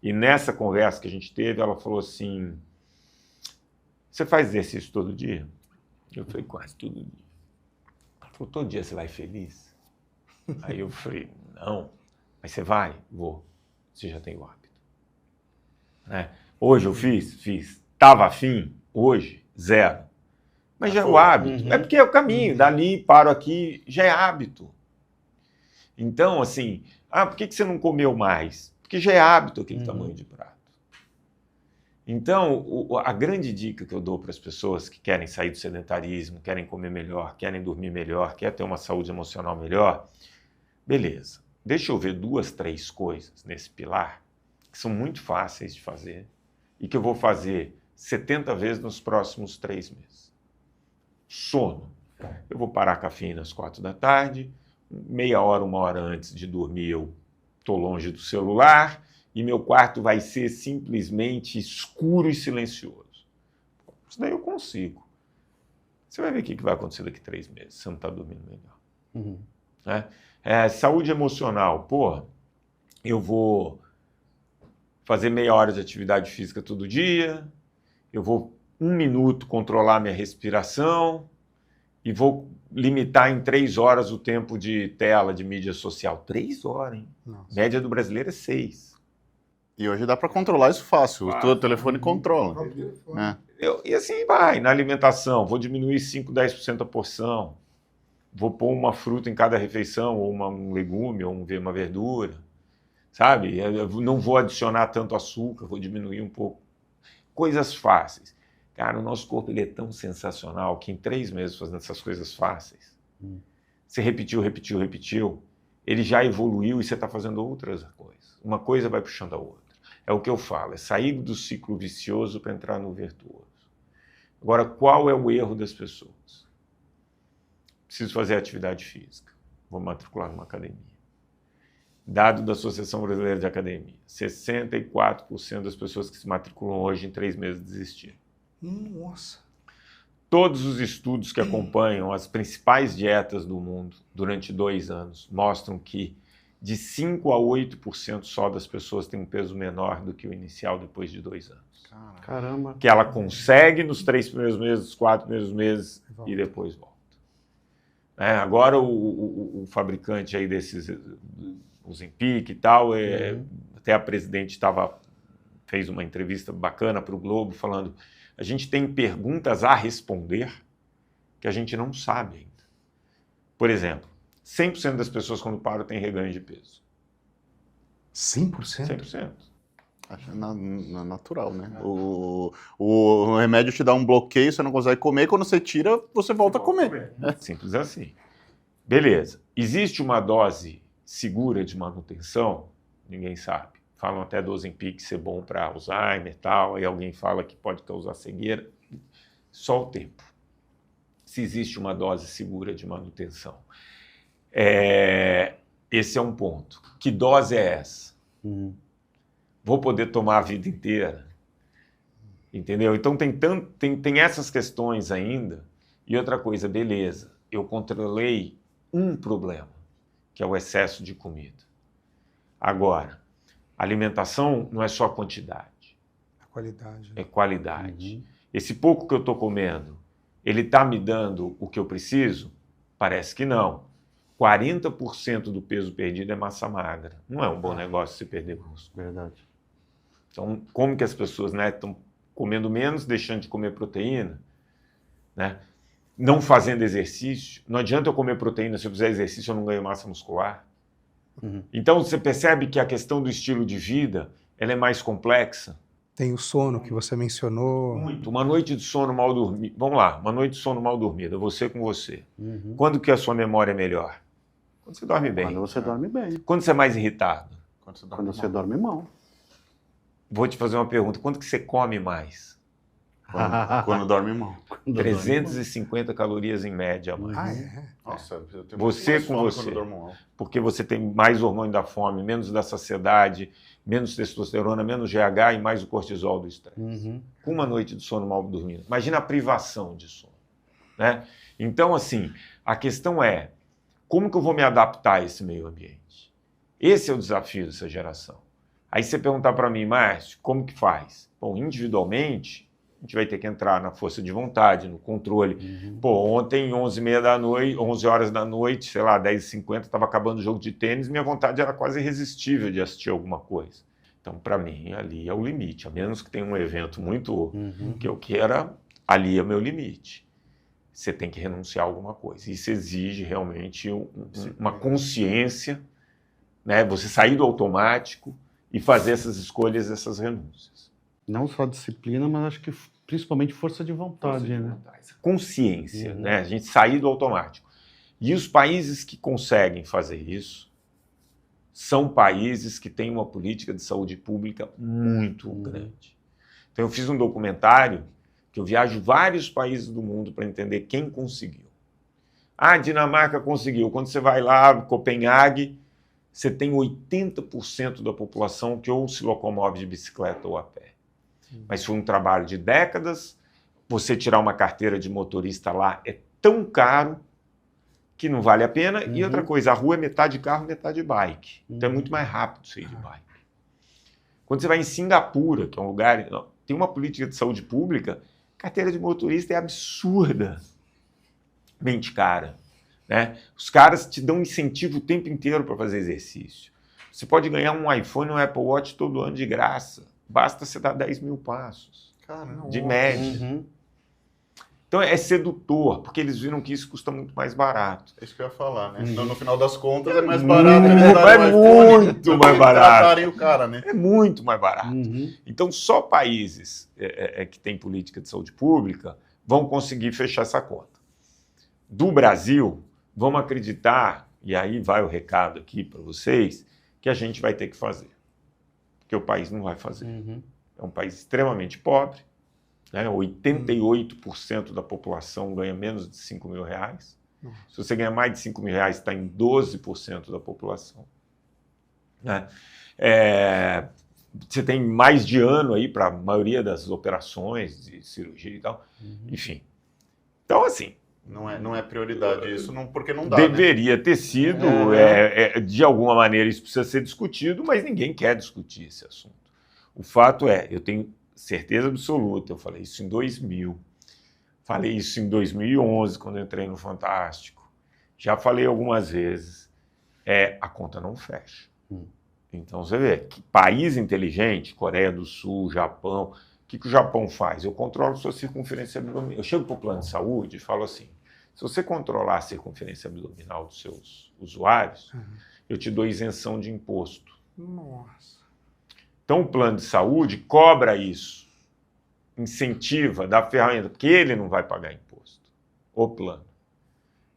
e nessa conversa que a gente teve, ela falou assim, você faz exercício todo dia? Eu falei, quase todo dia. Ela falou, todo dia você vai feliz? Aí eu falei, não. Mas você vai? Vou. Você já tem o hábito. Né? Hoje eu fiz. Tava afim? Hoje, 0. Mas já é o hábito. É porque é o caminho. Dali, paro aqui, já é hábito. Então, assim, por que você não comeu mais? Porque já é hábito aquele tamanho de prato. Então, a grande dica que eu dou para as pessoas que querem sair do sedentarismo, querem comer melhor, querem dormir melhor, querem ter uma saúde emocional melhor, beleza. Deixa eu ver 2, 3 coisas nesse pilar que são muito fáceis de fazer e que eu vou fazer 70 vezes nos próximos 3 meses. Sono. Eu vou parar a cafeína às 4 da tarde, meia hora, 1 hora antes de dormir eu estou longe do celular e meu quarto vai ser simplesmente escuro e silencioso. Isso daí eu consigo. Você vai ver o que vai acontecer daqui a 3 meses, você não está dormindo melhor. Né? Saúde emocional. Eu vou fazer meia hora de atividade física todo dia, eu vou 1 minuto controlar minha respiração e vou limitar em 3 horas o tempo de tela, de mídia social. 3 horas, hein?
Nossa.
Média do brasileiro é 6.
E hoje dá para controlar isso fácil. O teu telefone controla.
E assim vai. Na alimentação, vou diminuir 5, 10% a porção. Vou pôr uma fruta em cada refeição, ou um legume, ou uma verdura. Sabe? Eu não vou adicionar tanto açúcar, vou diminuir um pouco. Coisas fáceis. Cara, o nosso corpo ele é tão sensacional que em 3 meses fazendo essas coisas fáceis, você repetiu, ele já evoluiu e você está fazendo outras coisas. Uma coisa vai puxando a outra. É o que eu falo, é sair do ciclo vicioso para entrar no virtuoso. Agora, qual é o erro das pessoas? Preciso fazer atividade física. Vou matricular numa academia. Dado da Associação Brasileira de Academia, 64% das pessoas que se matriculam hoje em 3 meses desistiram.
Nossa.
Todos os estudos que acompanham as principais dietas do mundo durante 2 anos mostram que de 5 a 8% só das pessoas têm um peso menor do que o inicial depois de 2 anos.
Caramba.
Que ela consegue nos 3 primeiros meses, os 4 primeiros meses e depois volta. Agora o fabricante aí desses, o Zempic e tal, até a presidente fez uma entrevista bacana para o Globo falando, a gente tem perguntas a responder que a gente não sabe ainda. Por exemplo, 100% das pessoas quando param têm reganho de peso.
100%?
100%.
Acho natural, né? O remédio te dá um bloqueio, você não consegue comer, e quando você tira, você volta a comer.
Simples assim. Beleza. Existe uma dose segura de manutenção? Ninguém sabe. Falam até do Ozempic ser bom para Alzheimer e tal, aí alguém fala que pode causar cegueira. Só o tempo. Se existe uma dose segura de manutenção. Esse é um ponto. Que dose é essa? Vou poder tomar a vida inteira? Entendeu? Então tem essas questões ainda. E outra coisa, beleza, eu controlei um problema, que é o excesso de comida. Agora, alimentação não é só quantidade.
A qualidade.
É qualidade. Esse pouco que eu estou comendo, ele está me dando o que eu preciso? Parece que não. 40% do peso perdido é massa magra. Não é um bom negócio se perder músculo.
Verdade.
Então, como que as pessoas estão comendo menos, deixando de comer proteína, né? Não fazendo exercício? Não adianta eu comer proteína, se eu fizer exercício eu não ganho massa muscular. Então, você percebe que a questão do estilo de vida ela é mais complexa.
Tem o sono que você mencionou.
Muito. Uma noite de sono mal dormida. Vamos lá, uma noite de sono mal dormida, você com você.
Uhum.
Quando que a sua memória é melhor? Quando você dorme bem.
Quando você dorme bem.
Quando você é mais irritado?
Quando você dorme mal.
Vou te fazer uma pergunta. Quando que você come mais?
Quando dorme mal.
350 calorias em média a mais.
Ah, é?
Nossa, eu tenho
Você
muito mais
com
fome
você.
quando dormo mal.
Porque você tem mais hormônio da fome, menos da saciedade, menos testosterona, menos GH e mais o cortisol do estresse.
Uhum.
Com uma noite de sono mal dormida. Imagina a privação de sono, né? Então, assim, a questão é, como que eu vou me adaptar a esse meio ambiente? Esse é o desafio dessa geração. Aí você perguntar para mim, Márcio, como que faz? Bom, individualmente, a gente vai ter que entrar na força de vontade, no controle.
Uhum.
Pô, ontem, 11h30 da noite, 11 horas da noite, sei lá, 10h50, estava acabando o jogo de tênis, minha vontade era quase irresistível de assistir alguma coisa. Então, para mim, ali é o limite. A menos que tenha um evento muito que eu queira, ali é o meu limite. Você tem que renunciar a alguma coisa. Isso exige realmente uma consciência, né? Você sair do automático e fazer essas escolhas, essas renúncias.
Não só disciplina, mas acho que principalmente força de vontade, né?
Consciência, né? A gente sair do automático. E os países que conseguem fazer isso são países que têm uma política de saúde pública muito grande. Então eu fiz um documentário que eu viajo vários países do mundo para entender quem conseguiu. Ah, a Dinamarca conseguiu. Quando você vai lá, Copenhague, você tem 80% da população que ou se locomove de bicicleta ou a pé. Mas foi um trabalho de décadas. Você tirar uma carteira de motorista lá é tão caro que não vale a pena. E outra coisa, a rua é metade carro, metade bike. Então é muito mais rápido você ir de bike. Quando você vai em Singapura, que é um lugar... Tem uma política de saúde pública, carteira de motorista é absurdamente cara, né? Os caras te dão incentivo o tempo inteiro para fazer exercício. Você pode ganhar um iPhone ou um Apple Watch todo ano de graça. Basta você dar 10 mil passos, de média. Então é sedutor, porque eles viram que isso custa muito mais barato.
É isso que eu ia falar, né? No final das contas é mais barato eles darem
É
o iPhone
muito
do
mais
que
barato.
tratarem o cara, né?
É muito mais barato. Então só países que têm política de saúde pública vão conseguir fechar essa conta. Do Brasil, vamos acreditar, e aí vai o recado aqui para vocês, que a gente vai ter que fazer. Porque o país não vai fazer. É um país extremamente pobre, né? 88% da população ganha menos de 5 mil reais. Se você ganha mais de 5 mil reais, está em 12% da população. Né? Você tem mais de ano aí para a maioria das operações de cirurgia e tal. Enfim. Então, assim,
Não é prioridade isso, porque não dá,
deveria ter sido, de alguma maneira isso precisa ser discutido, mas ninguém quer discutir esse assunto. O fato é, eu tenho certeza absoluta, eu falei isso em 2000, falei isso em 2011, quando eu entrei no Fantástico, já falei algumas vezes, a conta não fecha. Então você vê, que país inteligente, Coreia do Sul, Japão, o que o Japão faz? Eu controlo sua circunferência abdominal. Eu chego para o plano de saúde e falo assim, se você controlar a circunferência abdominal dos seus usuários, eu te dou isenção de imposto.
Nossa.
Então o plano de saúde cobra isso, incentiva, dá ferramenta, porque ele não vai pagar imposto, o plano.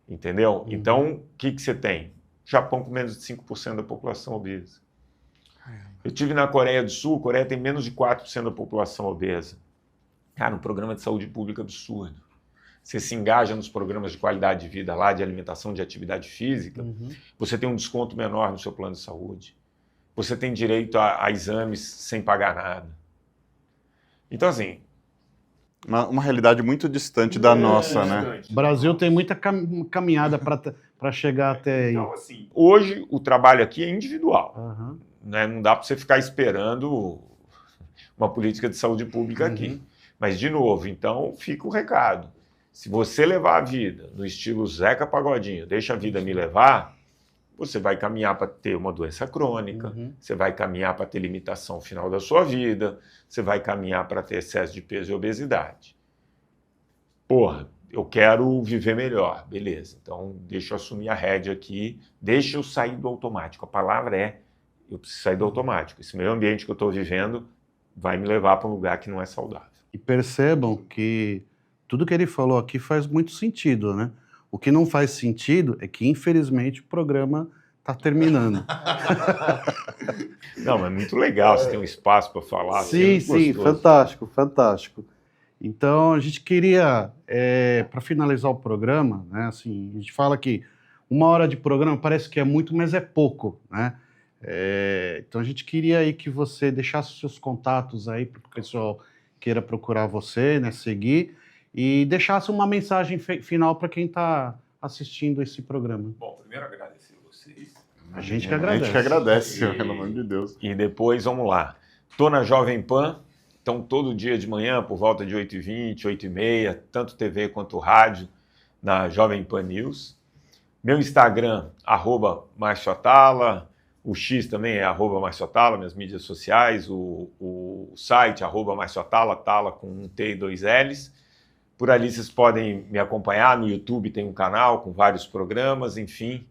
Entendeu? Então, o que você tem? Japão com menos de 5% da população obesa. Eu estive na Coreia do Sul, a Coreia tem menos de 4% da população obesa. Cara, um programa de saúde pública absurdo. Você se engaja nos programas de qualidade de vida lá, de alimentação, de atividade física, você tem um desconto menor no seu plano de saúde. Você tem direito a exames sem pagar nada. Então, assim...
Uma realidade muito distante da nossa, né?
O Brasil tem muita caminhada para chegar até aí.
Então, assim, hoje o trabalho aqui é individual. Né? Não dá para você ficar esperando uma política de saúde pública aqui. Mas, de novo, então fica o recado. Se você levar a vida no estilo Zeca Pagodinho, deixa a vida me levar, você vai caminhar para ter uma doença crônica, você vai caminhar para ter limitação final da sua vida, você vai caminhar para ter excesso de peso e obesidade. Porra, eu quero viver melhor, beleza. Então, deixa eu assumir a rédea aqui, deixa eu sair do automático. A palavra é, eu preciso sair do automático. Esse meio ambiente que eu estou vivendo vai me levar para um lugar que não é saudável.
E percebam que tudo que ele falou aqui faz muito sentido, né? O que não faz sentido é que, infelizmente, o programa está terminando.
Não, mas é muito legal, você tem um espaço para falar.
Sim, sim, fantástico, fantástico. Então, a gente queria, para finalizar o programa, né, assim, a gente fala que 1 hora de programa parece que é muito, mas é pouco, né? Então, a gente queria aí que você deixasse os seus contatos aí para o pessoal queira procurar você, né, seguir, e deixasse uma mensagem final para quem está assistindo esse programa.
Bom, primeiro agradecer a vocês.
A gente que agradece.
A gente que agradece, pelo amor de Deus.
E depois, vamos lá. Estou na Jovem Pan, então todo dia de manhã, por volta de 8h20, 8h30, tanto TV quanto rádio, na Jovem Pan News. Meu Instagram, @Márcio Atala, o X também é @Márcio Atala, minhas mídias sociais, o site, @Márcio Atala, Atala com um T e 2 Ls. Por ali vocês podem me acompanhar, no YouTube tem um canal com vários programas, enfim,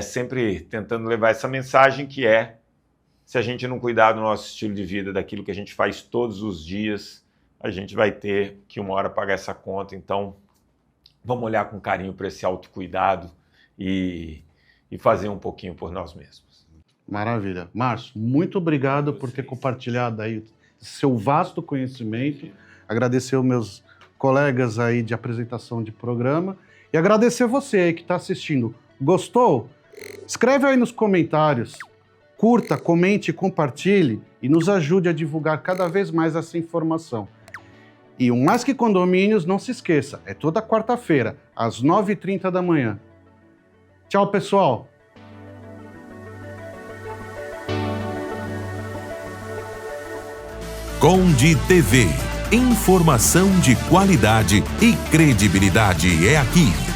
sempre tentando levar essa mensagem que se a gente não cuidar do nosso estilo de vida, daquilo que a gente faz todos os dias, a gente vai ter que uma hora pagar essa conta. Então, vamos olhar com carinho para esse autocuidado e fazer um pouquinho por nós mesmos.
Maravilha. Márcio, muito obrigado por ter compartilhado aí seu vasto conhecimento. Agradecer aos meus colegas aí de apresentação de programa e agradecer você aí que está assistindo. Gostou? Escreve aí nos comentários, curta, comente, compartilhe e nos ajude a divulgar cada vez mais essa informação. E o Mais Que Condomínios, não se esqueça, é toda quarta-feira, às 9h30 da manhã. Tchau, pessoal!
Conde TV. Informação de qualidade e credibilidade é aqui.